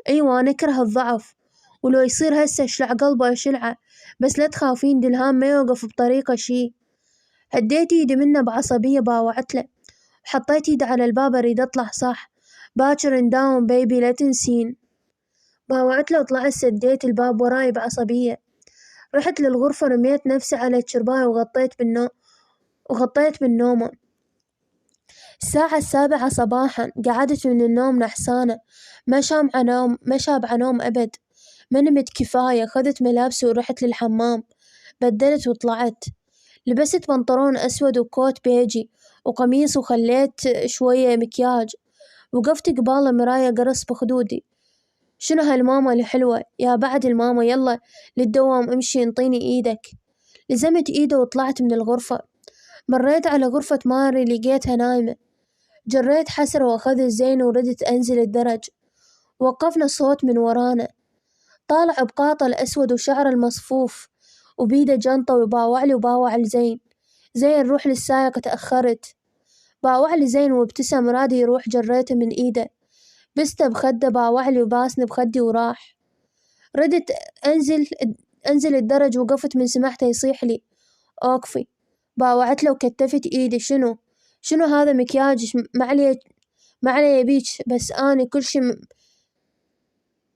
ايوه انا اكره الضعف. ولو يصير هسه اشلع قلبه اشلعه. بس لا تخافين دلهام ما يوقف بطريقة شي. هديت ايدي منه بعصبية باوعتله. حطيت ايدي على الباب اريد اطلع صح. باكر نداوم بيبي لا تنسين. باوعتله وطلعت سديت الباب وراي بعصبية. رحت للغرفة رميت نفسي على الشرباية وغطيت بالنومة. الساعة 7 صباحا قعدت من النوم نحسانة. ما شابعة نوم أبد. ما نمت كفاية. خذت ملابسي ورحت للحمام. بدلت وطلعت. لبست بنطلون أسود وكوت بيجي وقميص وخليت شوية مكياج. وقفت قبال المراية قرص بخدودي. شنو هالماما الحلوة؟ يا بعد الماما يلا للدوام امشي انطيني ايدك. لزمت ايده وطلعت من الغرفة. مريت على غرفة ماري لقيتها نايمة. جريت حسرة واخذت زين وردت انزل الدرج. وقفنا صوت من ورانا. طالع بقاطة الأسود وشعره المصفوف وبيده جنطة وباوعلي وباوع لزين. زين روح للسايق تأخرت. باوعلي زين وابتسم رادي يروح جريته من ايده. بسته بخده باوعلي وباسني بخدي وراح. ردت انزل الدرج وقفت من سمعته يصيح لي اوقفي. باوعت له وكتفت ايدي. شنو هذا مكياجش ما علي بيج بس اني كل شي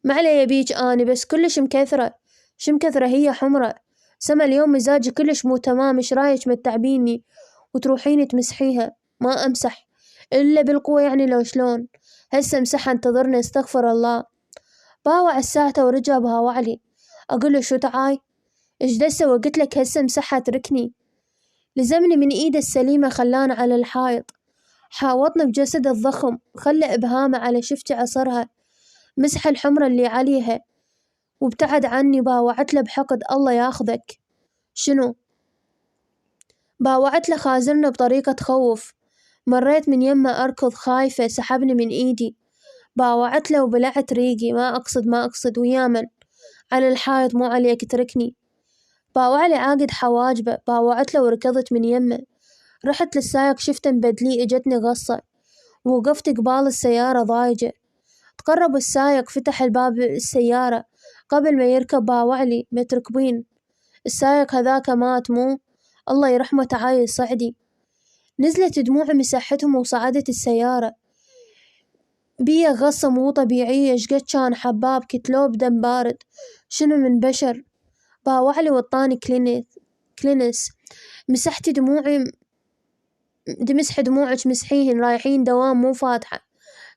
ما علي بيج اني بس كلش مكثرة. مكثرة هي حمرة. سما اليوم مزاجي كلش مو تمام. ايش رايك متعبيني وتروحين تمسحيها؟ ما امسح الا بالقوة يعني لو شلون. هسه مسحها انتظرني استغفر الله. باوع الساعة ورجع باوعلي. اقول له شو تعاي؟ ايش دا اسوي؟ قلت لك هسه مسحها اتركني. لزمني من ايده السليمة خلاني على الحائط. حاوطني بجسده الضخم خلى ابهامه على شفتي عصرها. مسح الحمرة اللي عليها وابتعد عني. باوعت له بحقد الله ياخذك. شنو؟ باوعت له خازرنا بطريقة تخوف. مريت من يمه أركض خايفة سحبني من إيدي. باوعت له وبلعت ريقي ما أقصد ويامن على الحائط مو عليك اتركني. باوعلي عاقد حواجبه. باوعت له وركضت من يمه. رحت للسايق شفته مبدلي، اجتني غصة ووقفت قبال السيارة ضايجة. تقرب السايق فتح الباب السيارة قبل ما يركب باوعلي ما تركبين. السايق هذاك مات مو، الله يرحمه تعال يصعدي. نزلت دموعي مسحتهم وصعدت السيارة. بيا غصة مو طبيعية، شقد كان حباب كتلوه بدم بارد، شنو من بشر. باوعلي وطاني كلينس. مسحت دموعي، مسح دموعك مسحيهن، رايحين دوام مو فاتحة.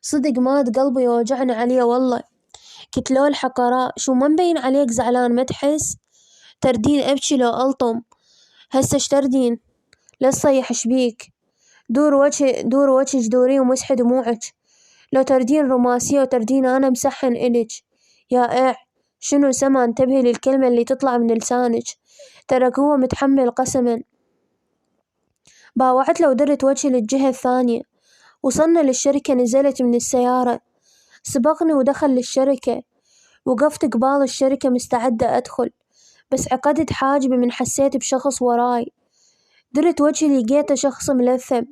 صدق مات قلبي يوجعني عليه والله. كتلو الحقراء شو ما مبين عليك زعلان ما تحس؟ تردين ابكي لو الطم. هسه اشتردين؟ لا تصيح شبيك؟ دور وجهك دوري ومسحي دموعك. لو تردين روماسية وتردين انا مسحن الك. يا شنو سما انتبهي للكلمة اللي تطلع من لسانك، ترى هو متحمل قسما. باوعت له ودرت وجهي للجهة الثانية. وصلنا للشركة، نزلت من السيارة، سبقني ودخل للشركة. وقفت قبال الشركة مستعدة أدخل، بس عقدت حاجبي من حسيت بشخص وراي. درت وجهي لقيته شخص ملثم،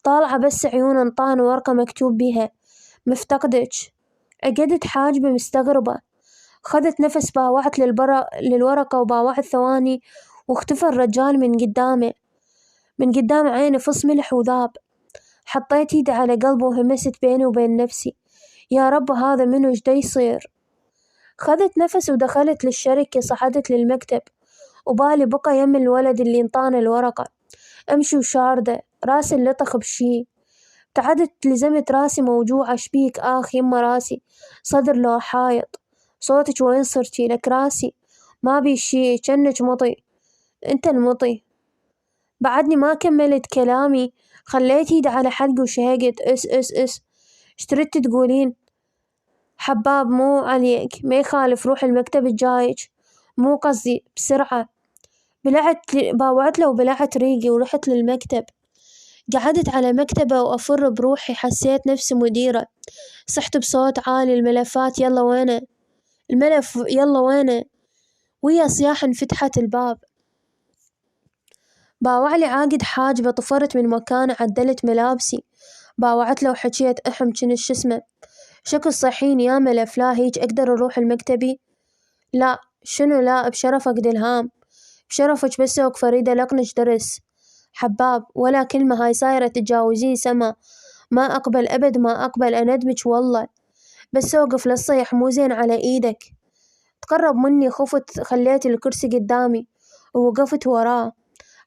طالعة بس عيونه انطان ورقة مكتوب بيها مفتقدك. عقدت حاجبي مستغربة، خذت نفس باوعت للورقة وباوعت ثواني واختفى الرجال من قدام عيني فص ملح وذاب. حطيت ايدي على قلبه وهمست بيني وبين نفسي، يا رب هذا منو ايش دا يصير. خذت نفس ودخلت للشركة، صعدت للمكتب وبالي بقى يم الولد اللي انطانا الورقة. امشي وشاردة راسي اللطخ بشي. تعدت لزمت راسي موجوعة، شبيك يما راسي صدر لو حايط. صوتك وين صرتي؟ لك راسي ما بي شي، جنك مطي. انت المطي. بعدني ما كملت كلامي، خليت ايدي على حلقي وشهقت اس. اشتريت تقولين؟ حباب مو عليك، ما يخالف روح المكتب الجايج، مو قصدي بسرعة. باوعت له وبلعت ريقي ورحت للمكتب. قعدت على مكتبه وأفر بروحي، حسيت نفسي مديرة. صحت بصوت عالي، الملفات يلا وينه؟ الملف يلا وينه؟ ويا صياح انفتحت الباب. باوعلي عاقد حاجبه، طفرت من مكانه عدلت ملابسي. باوعت له وحكيت كنت شو اسمه، شكو صحين يا ملف، لا هيج أقدر أروح المكتبي؟ لا شنو لا، بشرفك دلهام، بشرفك بس اوك فريدة لقنش درس. حباب ولا كلمة، هاي صايرة تتجاوزين سما، ما أقبل أبد ما أقبل، أندمج والله. بس اوقف للصيح مو زين على إيدك. تقرب مني خفت، خليت الكرسي قدامي ووقفت وراه.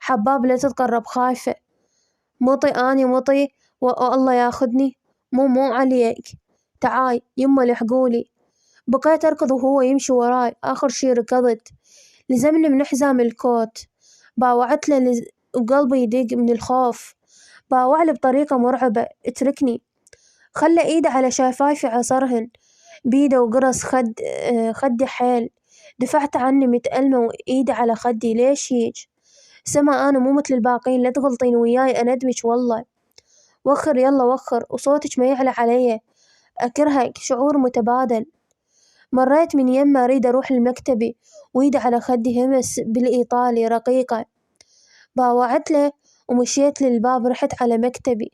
حباب لا تتقرب خايفة. مطي أني مطي والله ياخذني، مو عليك. تعاي يما لحقولي. بقيت أركض وهو يمشي وراي، آخر شي ركضت لزمني من حزام الكوت. باوعت له وقلبي يدق من الخوف. باوعله بطريقة مرعبة، اتركني. خلى ايده على شفايفي عصرهن بيده وقرص خدي حيل. دفعت عني متألمة وايدي على خدي. ليش هيج سما؟ انا مو مثل الباقين، لا تغلطين وياي اندمج والله. وخر يلا وخر وصوتك ما يعلى علي، اكرهك. شعور متبادل. مريت من يمه اريد اروح لمكتبي وايدي على خدي همس بالايطالي رقيقة. باوعت له ومشيت للباب، رحت على مكتبي،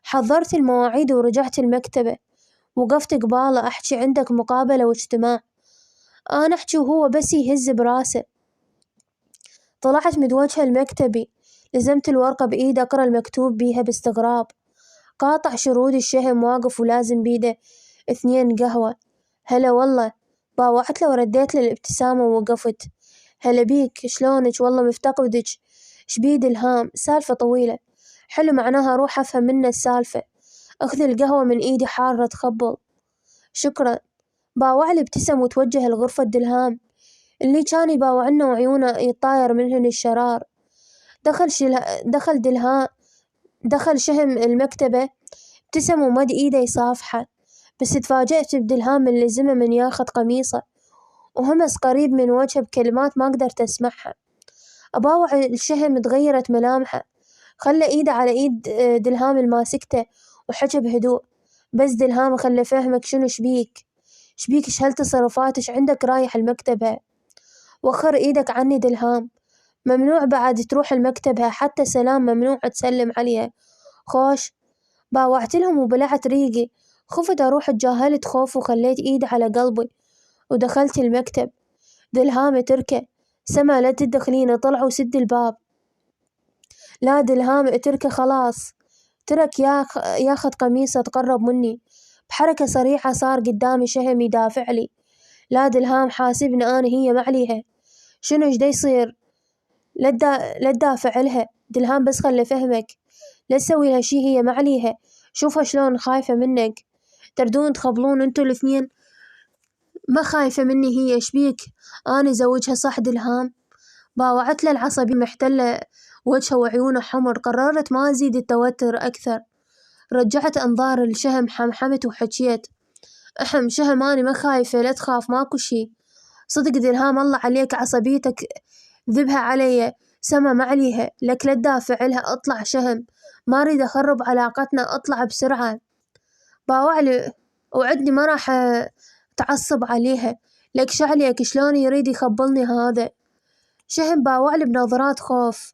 حضرت المواعيد ورجعت المكتبة. وقفت قباله أحكي عندك مقابلة واجتماع. أنا أحكي وهو بس يهز براسه. طلعت من وجه المكتبي، لزمت الورقة بإيده أقرأ المكتوب بيها باستغراب. قاطع شرود الشهم واقف ولازم بيده 2 قهوة. هلا والله. باوعت له ورديت له الابتسامة ووقفت. هلا بيك، شلونك؟ والله مفتقدك. شبيد الهام؟ سالفة طويلة. حلو، معناها أروح أفهم منه السالفة. أخذ القهوة من إيدي حارة تخبل. شكرا. باوعلي ابتسم وتوجه لغرفة دلهام اللي كان يباوعنا وعيونه يطاير منهن الشرار. دخل دلهام، دخل شهم المكتبة، ابتسم ومد ايده يصافحه. بس تفاجأت بدلهام اللي زمه من ياخذ قميصه وهمس قريب من وجهه بكلمات ما قدرت اسمعها. أباوع الشهم تغيرت ملامحه، خلى ايده على ايد دلهام الماسكته وحكى بهدوء. بس دلهام خلى فهمك شنو شبيك ايش هالتصرفات؟ ايش عندك رايح المكتبة؟ وخر ايدك عني دلهام. ممنوع بعد تروح لمكتبها، حتى سلام ممنوع تسلم عليها. خوش باوعت لهم وبلعت ريقي، خفت أروح تجاهلت خوف وخليت إيدي على قلبي ودخلت المكتب. دلهام تركة، سما لا تدخلين، طلعوا سد الباب. لا دلهام تركة خلاص، ترك ياخذ قميصه تقرب مني. بحركة سريعة صار قدامي شهم يدافع لي. لا دلهام حاسبني أنا هي ما عليها، شنو ايش دا يصير؟ لا تدافع لها دلهام، بس خلي فهمك لا تسوي لها شي، هي ما عليها. شوفها شلون خايفة منك، تردون تخبلون انتو الاثنين. ما خايفة مني هي، ايش بيك؟ أنا زوجها صح دلهام. باوعت له العصبي محتلة وجهه وعيونه حمر. قررت ما أزيد التوتر أكثر، رجعت أنظار الشهم، حمحمت وحكيت. شهم أنا ما خايفة، لا تخاف ماكو شي. صدق دلهام الله عليك عصبيتك ذبها علي، سما ما عليها، لك لا تدافع لها. اطلع شهم، ما أريد أخرب علاقتنا، اطلع بسرعة. باوعلي وعدني ما راح تعصب عليها، لك شعليك شلون يريد يخبلني هذا. شهم باوعلي بنظرات خوف،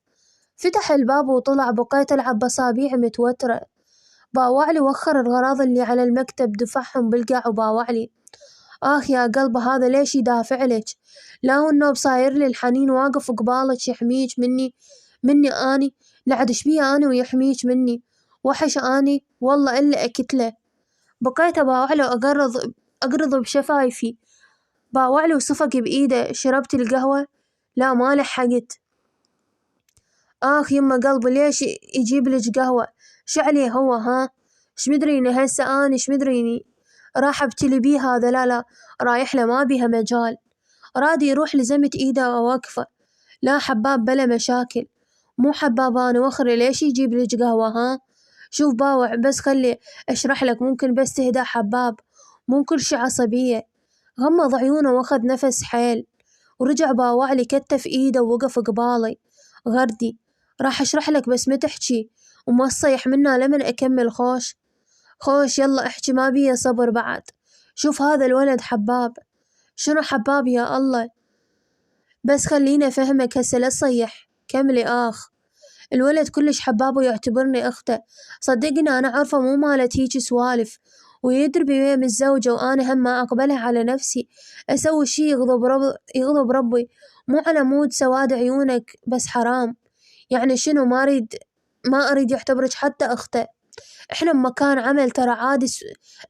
فتح الباب وطلع. بقيت ألعب بأصابيعي متوترة. باوعلي وخر الغراض اللي على المكتب دفعهم بالقاع وباوعلي. يا قلبه هذا ليش يدافع لك؟ لا والنوب صاير لي الحنين واقف قبالك يحميك مني أني. لعد شبيه أنا ويحميك مني؟ وحش أني والله إلا أكتله. بقيت باوعله أقرض بشفايفي. باوعله وصفق بإيده. شربت القهوة؟ لا ما لحقت. يما قلبي ليش يجيب لك قهوة؟ شعلي هو ها؟ شمدريني هسه أنا شمدريني راح ابتلي بيه هذا؟ لا رايح له ما بيها مجال. راد يروح لزمت إيده وواقفة. لا حباب بلا مشاكل، مو حباب أنا وخري ليش يجيب لك قهوة ها؟ شوف باوع بس خلي أشرح لك، ممكن بس تهدى حباب، مو كل شي عصبية. غمض عيونه واخذ نفس حيل ورجع باوع لي، كتف إيده ووقف قبالي. غردي راح أشرح لك بس ما تحكي وما تصيح منا لمن أكمل. خوش يلا احكي، ما بيه صبر بعد. شوف هذا الولد حباب. شنو حباب يا الله؟ بس خليني أفهمك هسه لا تصيح، كملي. الولد كلش حباب ويعتبرني أخته. صدقني أنا عارفة مو مالت هيجي سوالف، ويدري بيه متزوجة، وأنا هم ما أقبلها على نفسي أسوي شي يغضب ربي. مو على مود سواد عيونك، بس حرام. يعني شنو؟ ما أريد يعتبرك حتى أخته. إحنا بمكان عمل ترى عادي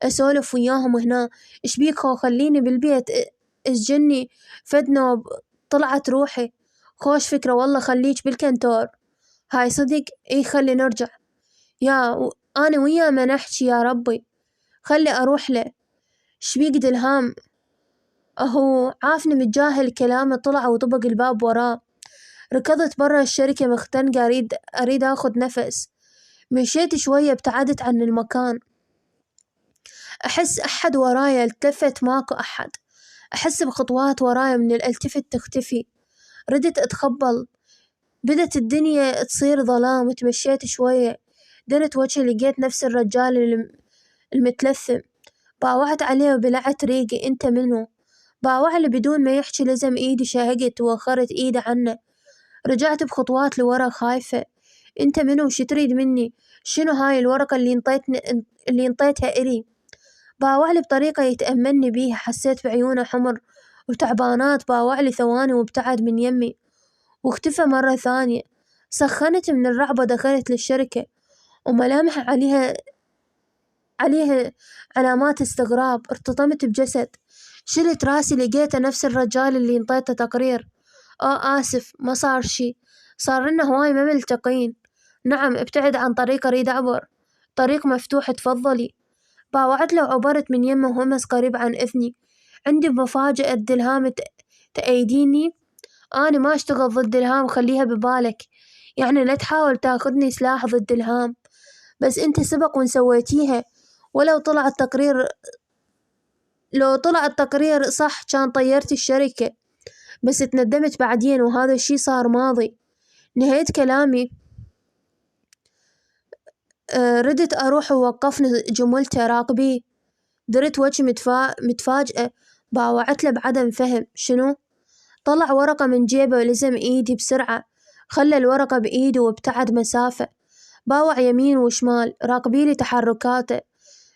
أسولف وياهم هنا. إيش بيك خليني بالبيت اسجني فد نوب طلعت روحي. خوش فكرة والله، خليك بالكنتور. هاي صدق؟ خلي نرجع. أنا وياه ما نحكي يا ربي، خلي أروح له. شبيك دلهام؟ أهو عافني متجاهل كلامه. طلع وطبق الباب وراه. ركضت برا الشركة مختنقة، أريد أخذ نفس. مشيت شوية، ابتعدت عن المكان. أحس أحد ورايا، التفت ماكو أحد. أحس بخطوات ورايا، من الالتفت تختفي. ردت أتخبل، بدت الدنيا تصير ظلام. تمشيت شوية، دنت وجهي لقيت نفس الرجال المتلثم. باوعت عليه وبلعت ريقي. انت منو؟ باوعله بدون ما يحكي، لزم ايدي، شهقت ووخرت ايدي عنه. رجعت بخطوات لورا خايفة. انت منو؟ شو تريد مني؟ شنو هاي الورقة اللي انطيتها إلي؟ باوعلي بطريقة يتأملني بيها. حسيت بعيونه حمر وتعبانات. باوعلي ثواني وابتعد من يمي واختفى مرة ثانية. سخنت من الرعبة، دخلت للشركة وملامح عليها علامات استغراب. ارتطمت بجسد، شلت راسي لقيته نفس الرجال اللي انطيته تقرير. آسف ما صار شي، صار لنا هواي ما ملتقين. نعم ابتعد عن طريق، أريد أعبر. طريق مفتوح تفضلي. باوعت له وعبرت من يمه وهمس قريب عن إذني. عندي مفاجأة دلهام تأيديني. أنا ما أشتغل ضد الهام، خليها ببالك. يعني لا تحاول تاخذني سلاح ضد الهام، بس انت سبق ونسويتيها. ولو طلع التقرير لو طلع التقرير صح كان طيرت الشركة، بس تندمت بعدين وهذا الشي صار ماضي. نهيت كلامي. ردت أروح ووقفني جملته راقبيه. درت وجهي متفاجئة. باوعت له بعدم فهم. شنو؟ طلع ورقة من جيبه ولزم إيدي بسرعة، خلى الورقة بإيده وابتعد مسافة. باوع يمين وشمال راقبيلي تحركاته.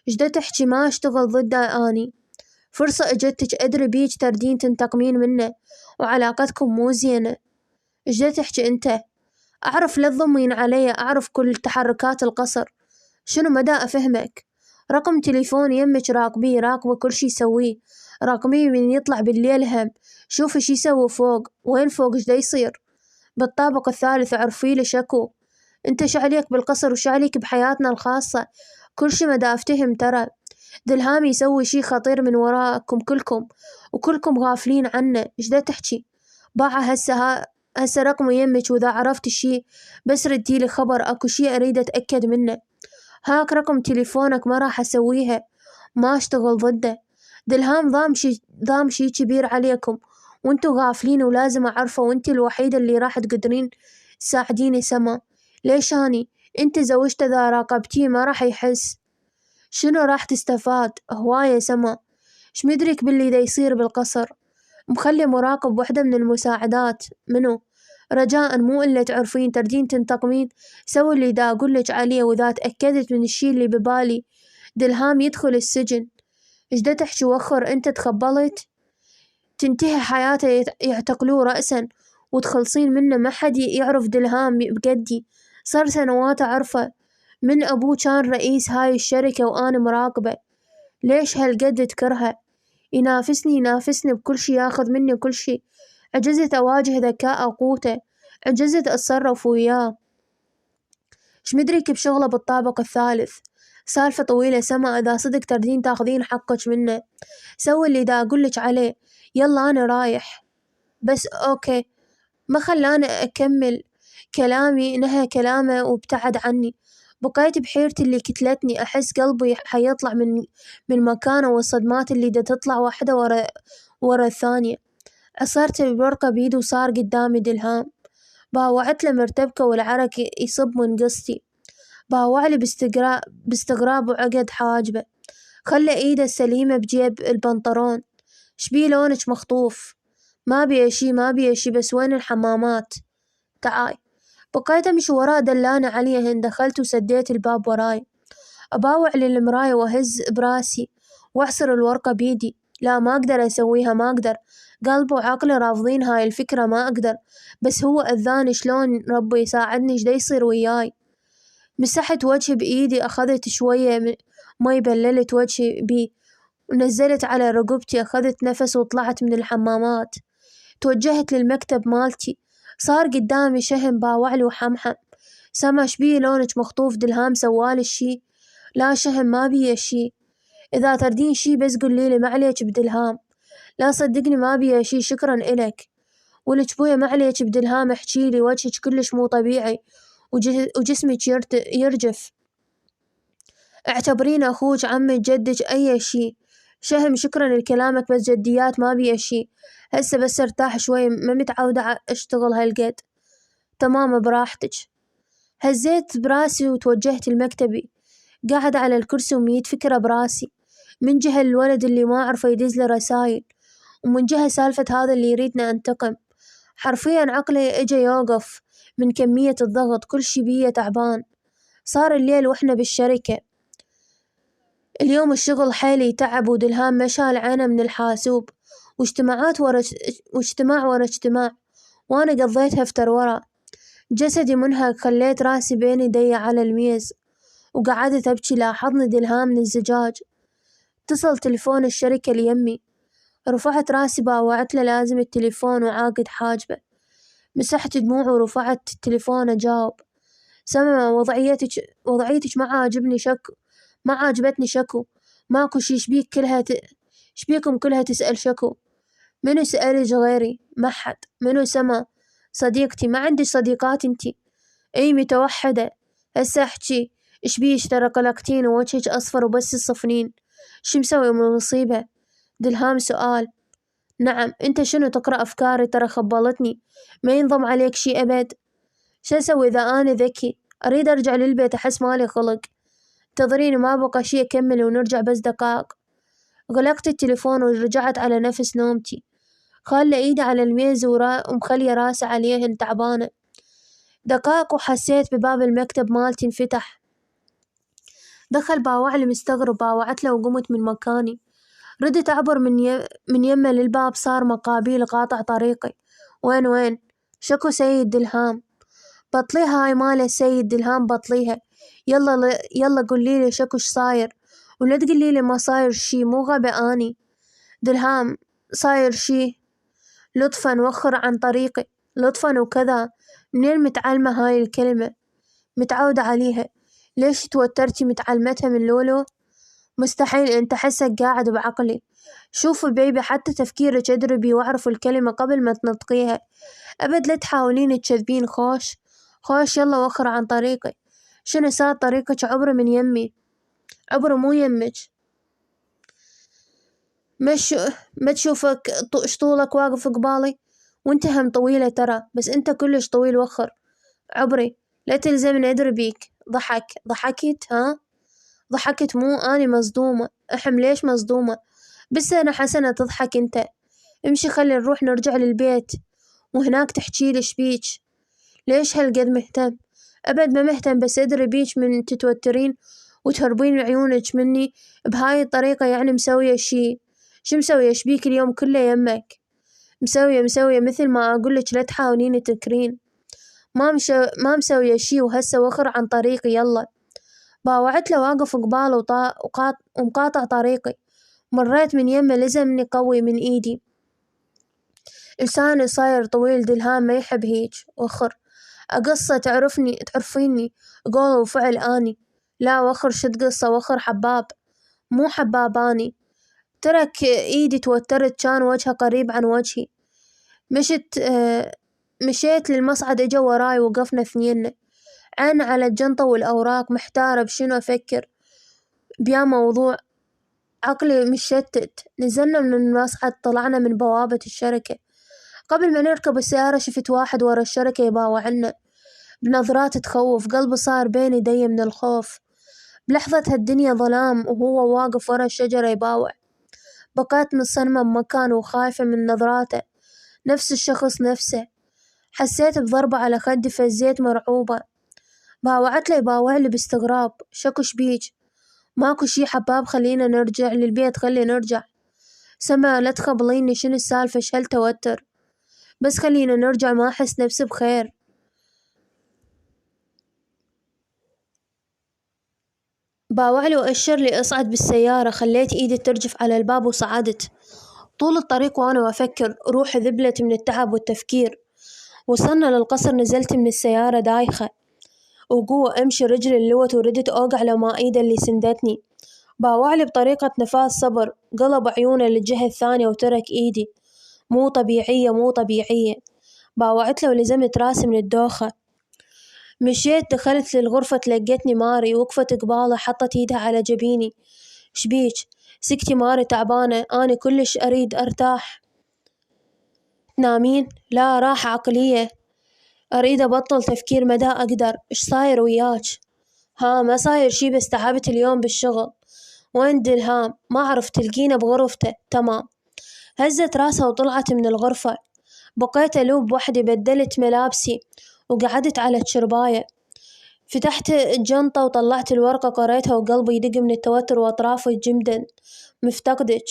جدا تحكي ما أشتغل ضده أني. فرصة اجتك أدري بيج تردين تنتقمين منه وعلاقتكم مو زينة. جدا تحكي أنت؟ أعرف لا تضمين علي، أعرف كل تحركات القصر. شنو مدى أفهمك؟ رقم تليفون يمك راقبيه، راقبه كل شي يسويه، راقبيه من يطلع بالليل هم. شوفي شي يسوي فوق، وين فوق ايش دا يصير؟ بالطابق الثالث عرفيلي شكو. انت شعليك بالقصر وشعليك بحياتنا الخاصة؟ كل شي مدى أفتهم ترى. دلهام يسوي شي خطير من وراءكم كلكم، وكلكم غافلين عنه. ايش دا تحكي؟ باعه هسه رقمه يمك، واذا عرفت شي بس رديلي خبر، اكو شي اريد اتأكد منه. هاك رقم تليفونك، ما راح اسويها، ما اشتغل ضده. دلهام ضام شي كبير عليكم وانتو غافلين، ولازم اعرفه، وانت الوحيدة اللي راح تقدرين تساعديني. سما ليش اني؟ انت زوجته اذا راقبتيه ما راح يحس. شنو راح تستفاد؟ هواية سما. شمدرك باللي دا يصير بالقصر؟ مخلي مراقب وحدة من المساعدات. منو؟ رجاء مو إلا تعرفين تردين تنتقمين. سوي اللي دا أقولك عليه، وإذا تأكدت من الشي اللي ببالي دلهام يدخل السجن. إيش دا تحكي وخر؟ أنت تخبلت؟ تنتهي حياته، يعتقلوه رأسا وتخلصين منه. ما حد يعرف دلهام بقدي. صار سنوات أعرفه من أبوه، كان رئيس هاي الشركة وأنا مراقبة. ليش هالقد تكرهه؟ ينافسني بكل شي، ياخذ مني كل شي. عجزت أواجه ذكاء قوته، عجزت أتصرف وياه. شمدريك بشغله بالطابق الثالث؟ سالفة طويلة سما. إذا صدق تردين تاخذين حقك منه سوي اللي دا أقولك عليه. يلا أنا رايح. بس أوكي. ما خلاني أكمل كلامي، نهى كلامه وابتعد عني. بقيت بحيرتي اللي كتلتني، أحس قلبي حيطلع من مكانه، والصدمات اللي دا تطلع واحدة ورا الثانية. عصرت الورقة بيدي وصار قدامي دلهام. باوعت له مرتبكة والعرق يصب من قصتي. باوعلي باستغراب وعقد حواجبه. خلى ايده السليمة بجيب البنطلون. شبيه لونك مخطوف؟ ما بي اشي بس وين الحمامات؟ تعاي. بقيت امشي وراه دلانة عليه. هن دخلت وسديت الباب وراي. أباوع للمراية وأهز براسي وأعصر الورقة بيدي. لا ما أقدر أسويها، ما أقدر. قلبي وعقلي رافضين هاي الفكرة، ما أقدر. بس هو أذاني، شلون ربي يساعدني؟ ايش دا يصير وياي؟ مسحت وجهي بإيدي، أخذت شوية مي بللت وجهي بيه ونزلت على رقبتي. أخذت نفس وطلعت من الحمامات. توجهت للمكتب مالتي. صار قدامي شهم باوعلي وحمحم. سما شبيه لونك مخطوف؟ دلهام سوالي الشي؟ لا شهم ما بي شي. إذا تردين شي بس قوليلي، ما عليك بدلهام. لا صدقني ما بي شي، شكرا إلك. ولك بويا ما عليك بدلهام، احجيلي، وجهك كلش مو طبيعي وجسمك يرجف. اعتبرين أخوك، عمك، جدك، أي شي. شهم شكرا لكلامك بس جديات ما بي شي. هسه بس ارتاح شوي، ما متعودة أشتغل هالقد. تمام براحتك. هزيت براسي وتوجهت لمكتبي. قاعدة على الكرسي وميت فكرة براسي. من جهة الولد اللي ما أعرفه يدز له رسايل، ومن جهة سالفة هذا اللي يريدنا أنتقم. حرفيا عقلي اجى يوقف من كمية الضغط، كل شي بيه تعبان. صار الليل وإحنا بالشركة. اليوم الشغل حيلي تعب، ودلهام مشى العينة من الحاسوب، واجتماع ورا اجتماع، وأنا قضيتها فتر ورا. جسدي منهك، خليت راسي بين يدي على الميز وقعدت أبكي. لاحظني دلهام من الزجاج. اتصل تلفون الشركة ليمي. رفعت راسي، باوعت له لازم التليفون وعاقد حاجبه. مسحت دموعي ورفعت التليفون أجاوب. سما وضعيتك ما عاجبتني شكو. ماكو شي. شبيكم كلها تسأل شكو؟ منو سألج غيري؟ ما حد. منو سما؟ صديقتي. ما عندي صديقات انتي؟ اي متوحدة. هسه احكي. ايش بيش؟ ترى قلقتين ووجهك اصفر وبس الصفنين. شو مسوي من مصيبة؟ دلهام سؤال. نعم. انت شنو تقرأ افكاري؟ ترى خبلتني. ما ينضم عليك شي ابد. شو اسوي اذا انا ذكي؟ اريد ارجع للبيت، احس مالي خلق. تظريني ما بقى شي اكمل ونرجع بس دقائق. غلقت التليفون ورجعت على نفس نومتي. خالة إيده على الميز ومخلية راسه عليهن تعبانة. دقائق وحسيت بباب المكتب مالتي انفتح. دخل باوعلي مستغرب. باوعتله وقمت من مكاني. ردت أعبر من يمه للباب. صار مقابيل قاطع طريقي. وين شكو سيد دلهام. بطليها هاي ماله سيد دلهام بطليها. يلا قوليلي شكوش صاير. ولا تقوليلي ما صاير شي مو غبي أني. دلهام صاير شي. لطفا وخر عن طريقي. لطفا وكذا. منين متعلمة هاي الكلمة؟ متعودة عليها. ليش توترتي متعلمتها من لولو؟ مستحيل انت حسك قاعد بعقلي. شوف بيبي حتى تفكيرك ادربي واعرف الكلمة قبل ما تنطقيها. أبد لا تحاولين تكذبين. خوش يلا وخر عن طريقي. شنو صار طريقك عبره من يمي. عبره مو يمك. ما تشوفك شطولك واقف قبالي. وانت هم طويلة ترى بس انت كلش طويل وخر. عبري لا تلزمني ادري بيك. ضحكت ها. ضحكت مو اني مصدومة. احم ليش مصدومة؟ بس انا حسنة تضحك انت. امشي خلي نروح نرجع للبيت وهناك تحكي لي شبيك. ليش هالقد مهتم؟ أبد ما مهتم بس أدري بيك من تتوترين وتهربين عيونك مني بهاي الطريقة. يعني مسوية شي. شو مسوية شبيك اليوم كله يمك؟ مسوية مثل ما أقولك لا تحاولين تنكرين. ما مسوية شي وهسه وخر عن طريقي يلا. باوعت له واقف قباله ومقاطع طريقي. مريت من يمه لزمني قوي من إيدي. لساني صاير طويل. دلهام ما يحب هيج وخر. أقصة تعرفيني قول وفعل أني. لا وخر شد قصة وخر حباب. مو حباباني. ترك إيدي توترت كان وجهه قريب عن وجهي. مشيت للمصعد اجا وراي وقفنا اثنين. عين على الجنطة والأوراق محتارة بشنو أفكر بيا موضوع. عقلي مشتت. نزلنا من المصعد طلعنا من بوابة الشركة. قبل ما نركب السيارة شفت واحد ورا الشركة يباوعنا بنظرات تخوف. قلبي صار بين يدي من الخوف. بلحظة هالدنيا ظلام وهو واقف ورا الشجرة يباوع. بقيت مصممة بمكان وخايفة من نظراته. نفس الشخص نفسه. حسيت بضربة على خدي فزيت مرعوبة. باوعت له يباوعلي باستغراب. شكوش بيج؟ ماكو شي حباب خلينا نرجع للبيت. خلي نرجع. سما لا تخبليني شنو السالفة شهل توتر. بس خلينا نرجع ما أحس نفسي بخير. باوعلي وأشر لي أصعد بالسيارة. خليت إيدي ترجف على الباب وصعدت. طول الطريق وأنا أفكر روحي ذبلت من التعب والتفكير. وصلنا للقصر. نزلت من السيارة دايخة وقوة أمشي. رجلي اللوت وردت أوقع لما إيده اللي سندتني. باوعلي بطريقة نفاذ صبر. قلب عيونه للجهة الثانية وترك إيدي. مو طبيعية. باوعت له ولزمت راسي من الدوخة. مشيت دخلت للغرفة تلقتني ماري وقفت قباله حطت ايدها على جبيني. شبيك؟ سكتي ماري تعبانة. أنا كلش أريد أرتاح. تنامين؟ لا راحة عقلية. أريد أبطل تفكير مدى أقدر. إيش صاير وياك؟ ها ما صاير شي بس تعبت اليوم بالشغل. وين دلهام؟ ما أعرف تلقينه بغرفته. تمام. هزت راسها وطلعت من الغرفة. بقيت ألوب وحدي. بدلت ملابسي وقعدت على الشرباية. فتحت الجنطة وطلعت الورقة قريتها وقلبي يدق من التوتر وأطرافي جمدا. مفتقدك.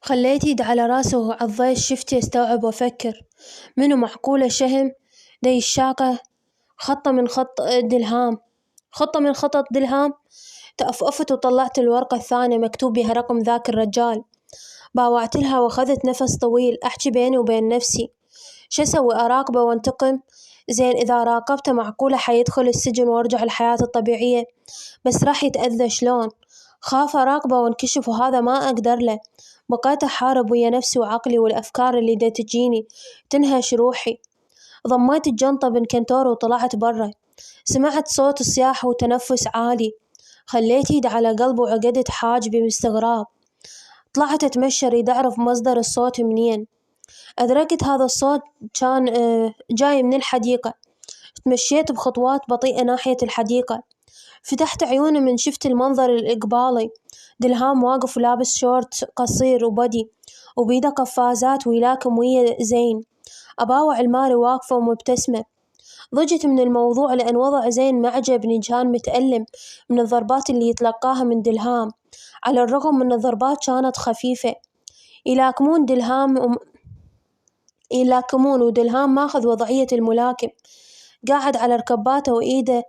خليت ايد على راسه وعضيت شفتي استوعب وافكر. منو معقولة شهم دي الشاقة. خطة من خط دلهام. خطة من خطط دلهام. تأفأفت وطلعت الورقة الثانية مكتوب بها رقم ذاك الرجال. باوعت لها واخذت نفس طويل. أحكي بيني وبين نفسي شو أسوي؟ أراقبه وانتقم؟ زين إذا راقبته معقولة حيدخل السجن وارجع لحياته الطبيعية. بس راح يتأذى شلون؟ خاف أراقبه وانكشف وهذا ما أقدر له. بقيت أحارب ويا نفسي وعقلي والأفكار اللي دا تجيني تنهش روحي. ضميت الجنطة بالكنتور وطلعت برا. سمعت صوت صياح وتنفس عالي. خليت ايد على قلبي وعقدت حاجبي باستغراب. طلعت أتمشى أريد أعرف مصدر الصوت منين. أدركت هذا الصوت كان جاي من الحديقة. تمشيت بخطوات بطيئة ناحية الحديقة. فتحت عيوني من شفت المنظر الإقبالي، دلهام واقف ولابس شورت قصير وبدي وبيده قفازات ويلاكم ويا زين. أباوع الماري واقفة ومبتسمة. ضجت من الموضوع لأن وضع زين ما عجبني، كان متألم من الضربات اللي يتلقاها من دلهام، على الرغم من الضربات كانت خفيفة. يلاكمون دلهام يلاكمون ودلهام ماخذ وضعية الملاكم، قاعد على ركباته وإيده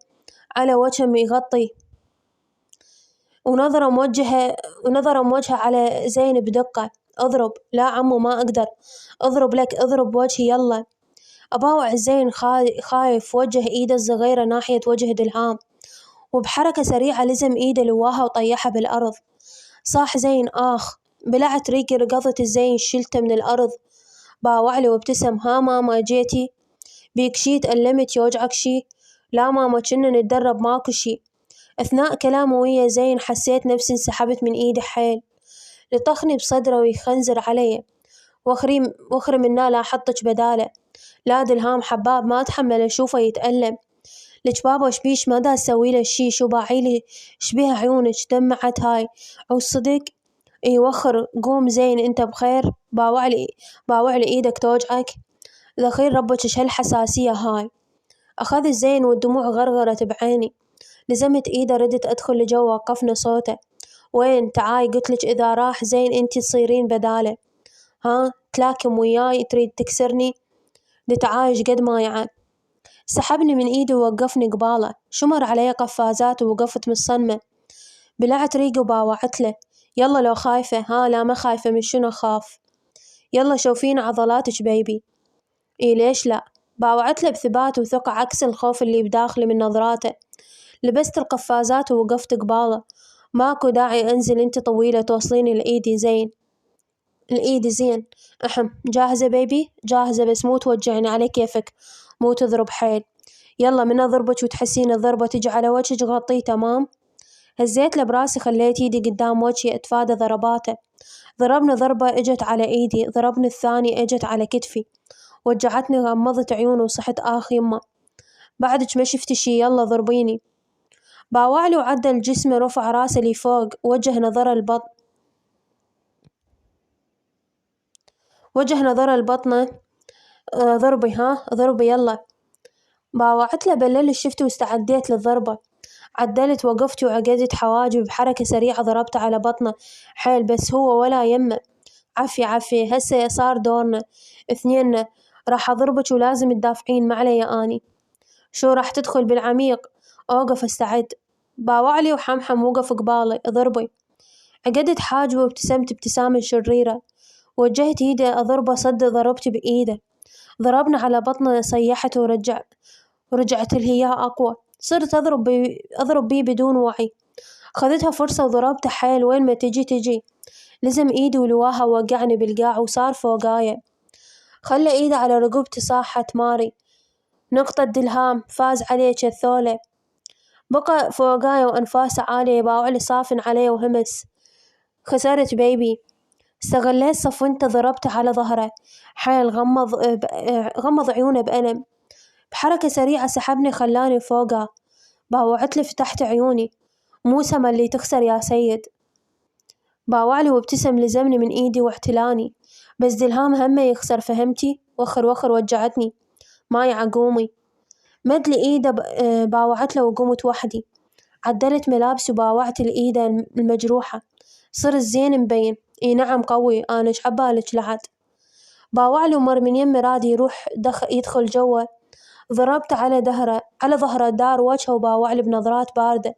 على وجهه يغطي، ونظرة موجهة على زين بدقة. اضرب. لا عمو ما أقدر. اضرب لك، اضرب وجهي يلا. أباوع زين خايف وجه إيده الصغيرة ناحية وجه دلهام، وبحركة سريعة لزم إيده لواها وطيحها بالأرض. صاح زين آخ. بلعت ريقي رقضت الزين شلته من الأرض. باوعلي وابتسم. ها ماما جيتي؟ بيك شي تألمت يوجعك شي؟ لا ماما كنا نتدرب ماكو شي. أثناء كلامه ويا زين حسيت نفسي انسحبت من إيدي حيل، لطخني بصدره ويخنزر علي. وخري منه لا حطك بداله. لا دلهام حباب ما أتحمل أشوفه يتألم. لك بابا شبيش ما دا أسويله شي؟ شو باعيلي شبيها عيونك دمعت هاي صدق؟ اي وخر. قوم زين انت بخير؟ باوعلي ايدك توجعك؟ ذخير ربك ايش هالحساسية هاي؟ أخذ زين والدموع غرغرت بعيني. لزمت ايده ردت أدخل لجوا وقفنا صوته. وين تعاي قلتلك إذا راح زين انتي تصيرين بداله. ها تلاكم وياي تريد تكسرني؟ لتعايش قد ما يعان. سحبني من ايدي ووقفني قباله، شمر علي قفازات ووقفت متصنمة. بلعت ريقي وباوعت له. يلا لو خايفة. ها لا ما خايفة، من شنو أخاف؟ يلا شوفين عضلاتك بيبي. اي ليش لا. باوعت له بثبات وثقة عكس الخوف اللي بداخلي من نظراته. لبست القفازات ووقفت قباله. ماكو داعي أنزل، انت طويلة توصليني لإيدي زين. الإيد زين. جاهزة بيبي؟ جاهزة، بس مو توجعني على كيفك، مو تضرب حيل. يلا من أضربك وتحسين الضربة تجي على وجهك غطيه تمام. هزيت له براسي، خليت ايدي قدام وجهي أتفادى ضرباته. ضربني ضربة اجت على ايدي، ضربني الثاني اجت على كتفي، وجعتني. غمضت عيوني وصحت آخ يمه بعدك ما شفتي شي، يلا ضربيني. باوعلي وعدل جسمي، رفع راسه لفوق، وجه نظره البطنة. ضربي. ها ضربي يلا. باوعت له بلل شفتي واستعديت للضربة. عدلت وقفت وعقدت حواجبي بحركة سريعة، ضربت على بطنه حيل بس هو ولا يمه. عفية هسه صار دورنا اثنيننا، راح أضربك ولازم تدافعين ما علي أني. شو راح تدخل بالعميق؟ أوقف استعد. باوعلي وحمحم وقف قبالي. ضربي. عقدت حاجبي وابتسمت ابتسامة شريرة. وجهت ايدي أضربه صد، ضربت بإيده. ضربنا على بطنه صيحت ورجعت الهياء أقوى. صرت أضرب بيه بدون وعي. خذتها فرصة وضربته حيل، وين ما تجي. لزم إيدي ولواها ووقعني بالقاع وصار فوقايا. خلى إيده على رقبتي. صاحت ماري. نقطة دلهام فاز عليه الثولة. بقى فوقايا وأنفاسه عالية. باوعلي صافن عليه وهمس. خسرت بيبي. استغليت صفنته ضربته على ظهره حيل. غمض عيونه بألم. بحركة سريعة سحبني خلاني فوقه. باوعتلي فتحت عيوني. مو سما اللي تخسر يا سيد. باوعلي وابتسم لزمني من ايدي واحتلاني. بس دلهام همه يخسر فهمتي؟ وخر وجعتني ماي عقومي. مدلي ايده. باوعتله وقمت وحدي. عدلت ملابسي وباوعت الايده المجروحة. صرت زين مبين. اي نعم قوي. انا ايش عبالك لعد. باوعلي ومر من يمي راد يدخل جوه. ضربت على ظهره دار وجهه وباوعلي بنظرات باردة.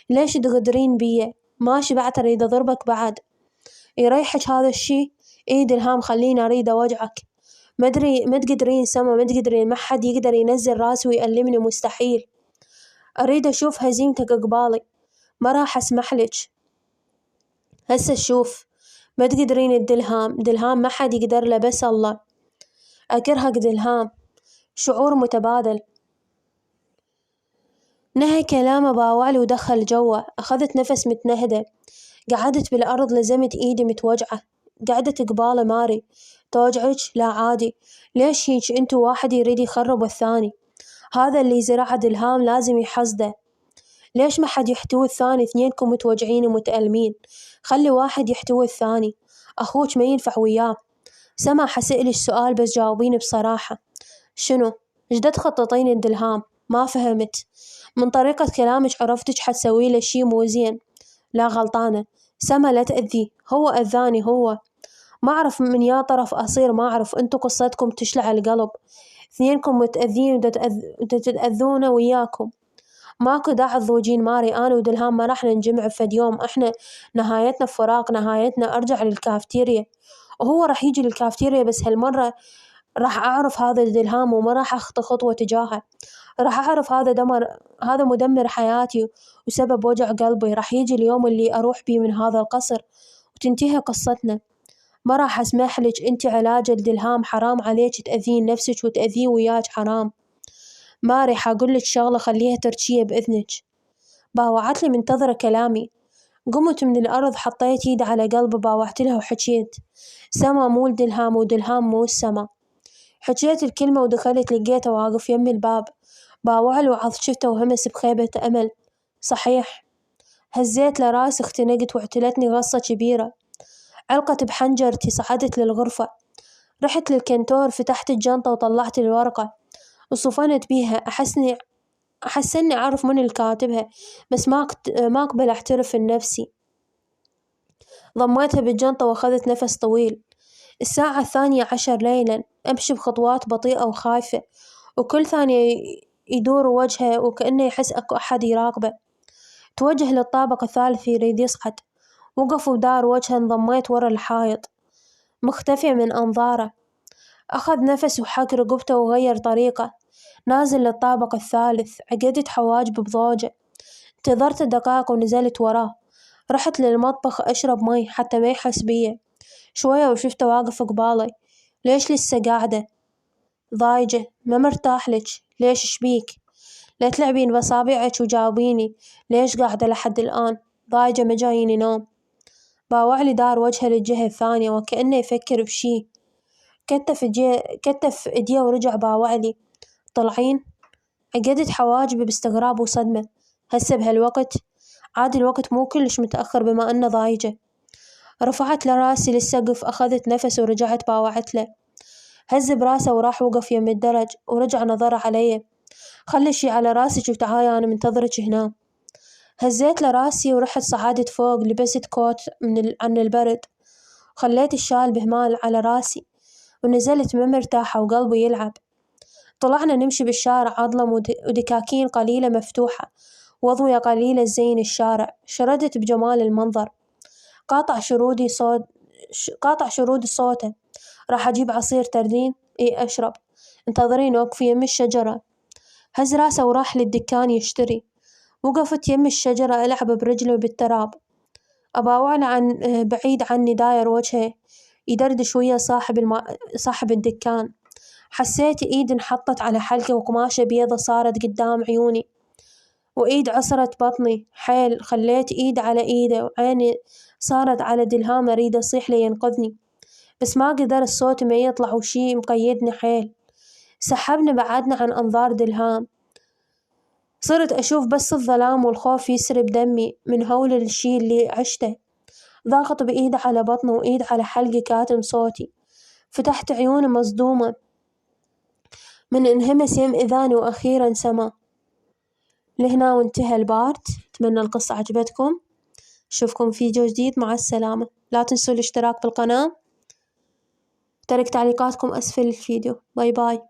ليش تغدرين بيه؟ ما شبعت أريد أضربك بعد. يريحك هذا الشي؟ اي دلهام خليني أريد أوجعك. ما تقدرين سما، ما تقدرين، ما حد يقدر ينزل راسي ويألمني، مستحيل. أريد أشوف هزيمتك قبالي، ما راح أسمحلك. هسه شوف. ما تقدرين دلهام ما حد يقدر له بس الله. أكرهك دلهام. شعور متبادل. نهى كلامه باوعلي ودخل جوه. أخذت نفس متنهدة. قعدت بالأرض لزمت إيدي متوجعة. قعدت قباله ماري. توجعك؟ لا عادي. ليش هيج؟ انتو واحد يريد يخرب الثاني. هذا اللي زرعه دلهام لازم يحصده. ليش ما حد يحتوي الثاني؟ اثنينكم متوجعين ومتألمين، خلي واحد يحتوي الثاني. أخوك ما ينفع وياه. سما حسألش سؤال بس جاوبيني بصراحة. شنو؟ إيش دا تخططين الدلهام؟ ما فهمت. من طريقة كلامك عرفتك حتسوي له شي مو زين. لا غلطانة. سما لا تأذيه، هو أذاني هو. ما أعرف من يا طرف أصير، ما أعرف. أنتو قصتكم تشلع القلب، اثنينكم متأذين وتتأذونا وياكم. ماكو داعي تضوجين ماري. أنا ودلهام ما راح ننجمع فد يوم. إحنا نهايتنا فراق، نهايتنا أرجع للكافتيريا، وهو راح يجي للكافتيريا. بس هالمرة راح أعرف هذا دلهام وما راح أخطي خطوة تجاهه. راح أعرف هذا مدمر حياتي وسبب وجع قلبي. راح يجي اليوم اللي أروح بيه من هذا القصر وتنتهي قصتنا. ما راح أسمح لك. أنت علاج الدلهام، حرام عليك تأذين نفسك وتأذيه وياك، حرام. ماري حاقول لك شغلة خليها ترشيه بإذنك. باوعت لي منتظرة كلامي. قمت من الأرض، حطيت يدي على قلبي، باوعت لها وحكيت. سما مو الدلهام ودلهام مو السما. حكيت الكلمة ودخلت، لقيته واقف يمي الباب. باوعله وعظ شفته وهمس بخيبة أمل. صحيح. هزيت لراسي، اختنقت واعتلتني غصة كبيرة. علقت بحنجرتي، صعدت للغرفة. رحت للكنتور، فتحت الجنطة وطلعت الورقة وصفنت بيها. أحس إني أعرف من الكاتبها، بس ما أقبل أعترف لنفسي. ضميتها بالجنطة وأخذت نفس طويل. الساعة 12 ليلا. أمشي بخطوات بطيئة وخايفة، وكل ثانية يدور وجهه وكأنه يحس أكو أحد يراقبه. توجه للطابق الثالث يريد يصعد. وقف ودار وجهه. انضميت ورا الحائط مختفية من أنظاره. أخذ نفس وحك رقبته وغير طريقه. نازل للطابق الثالث. عقدت حواجب بضوجة. انتظرت دقائق ونزلت وراه. رحت للمطبخ أشرب مي حتى ما يحس بيه. شوية وشفته واقف قبالي. ليش لسه قاعدة؟ ضايجة. ما مرتاح لك؟ ليش شبيك؟ لا تلعبين بأصابعك وجاوبيني. ليش قاعدة لحد الآن؟ ضايجة ما جاييني نوم. باوعلي دار وجهه للجهة الثانية وكأنه يفكر بشي. كتف ايديه ورجع باوعلي. طلعين. عقدت حواجبي باستغراب وصدمة. هسه بهالوقت؟ عادي الوقت مو كلش متأخر بما أنه ضايجة. رفعت لراسي للسقف، أخذت نفس ورجعت باوعت له. هز براسه وراح وقف يم الدرج ورجع نظر علي. خلي شي على راسك وتعالي، أنا منتظرك هنا. هزيت لراسي ورحت صعدت فوق. لبست كوت عن البرد. خليت الشال بهمال على راسي ونزلت ما مرتاحة وقلبي يلعب. طلعنا نمشي بالشارع، عظلم ودكاكين قليلة مفتوحة، وأضوية قليلة تزين الشارع. شردت بجمال المنظر. قاطع شرودي صوته. راح أجيب عصير تردين؟ إيه أشرب. انتظرين وقفي يم الشجرة. هز راسه وراح للدكان يشتري. وقفت يم الشجرة ألعب برجله بالتراب. أباوعله عن بعيد عني داير وجهه يدردش ويا صاحب الدكان. حسيت إيد انحطت على حلقي وقماشة بيضة صارت قدام عيوني، وإيد عصرت بطني حيل. خليت إيد على إيده وعيني صارت على دلهام. أريد أصيح لينقذني بس ما قدر، الصوت ما يطلع وشي مقيدني حيل. سحبني بعدنا عن أنظار دلهام. صرت أشوف بس الظلام والخوف يسرب دمي من هول الشي اللي عشته. ضاغط بإيده على بطنه وإيد على حلقي كاتم صوتي. فتحت عيوني مصدومة من انهمس يم إذاني وأخيرا سما. لهنا وانتهى البارت. أتمنى القصة عجبتكم. أشوفكم في فيديو جديد. مع السلامة. لا تنسوا الاشتراك بالقناة. ترك تعليقاتكم أسفل الفيديو. باي باي.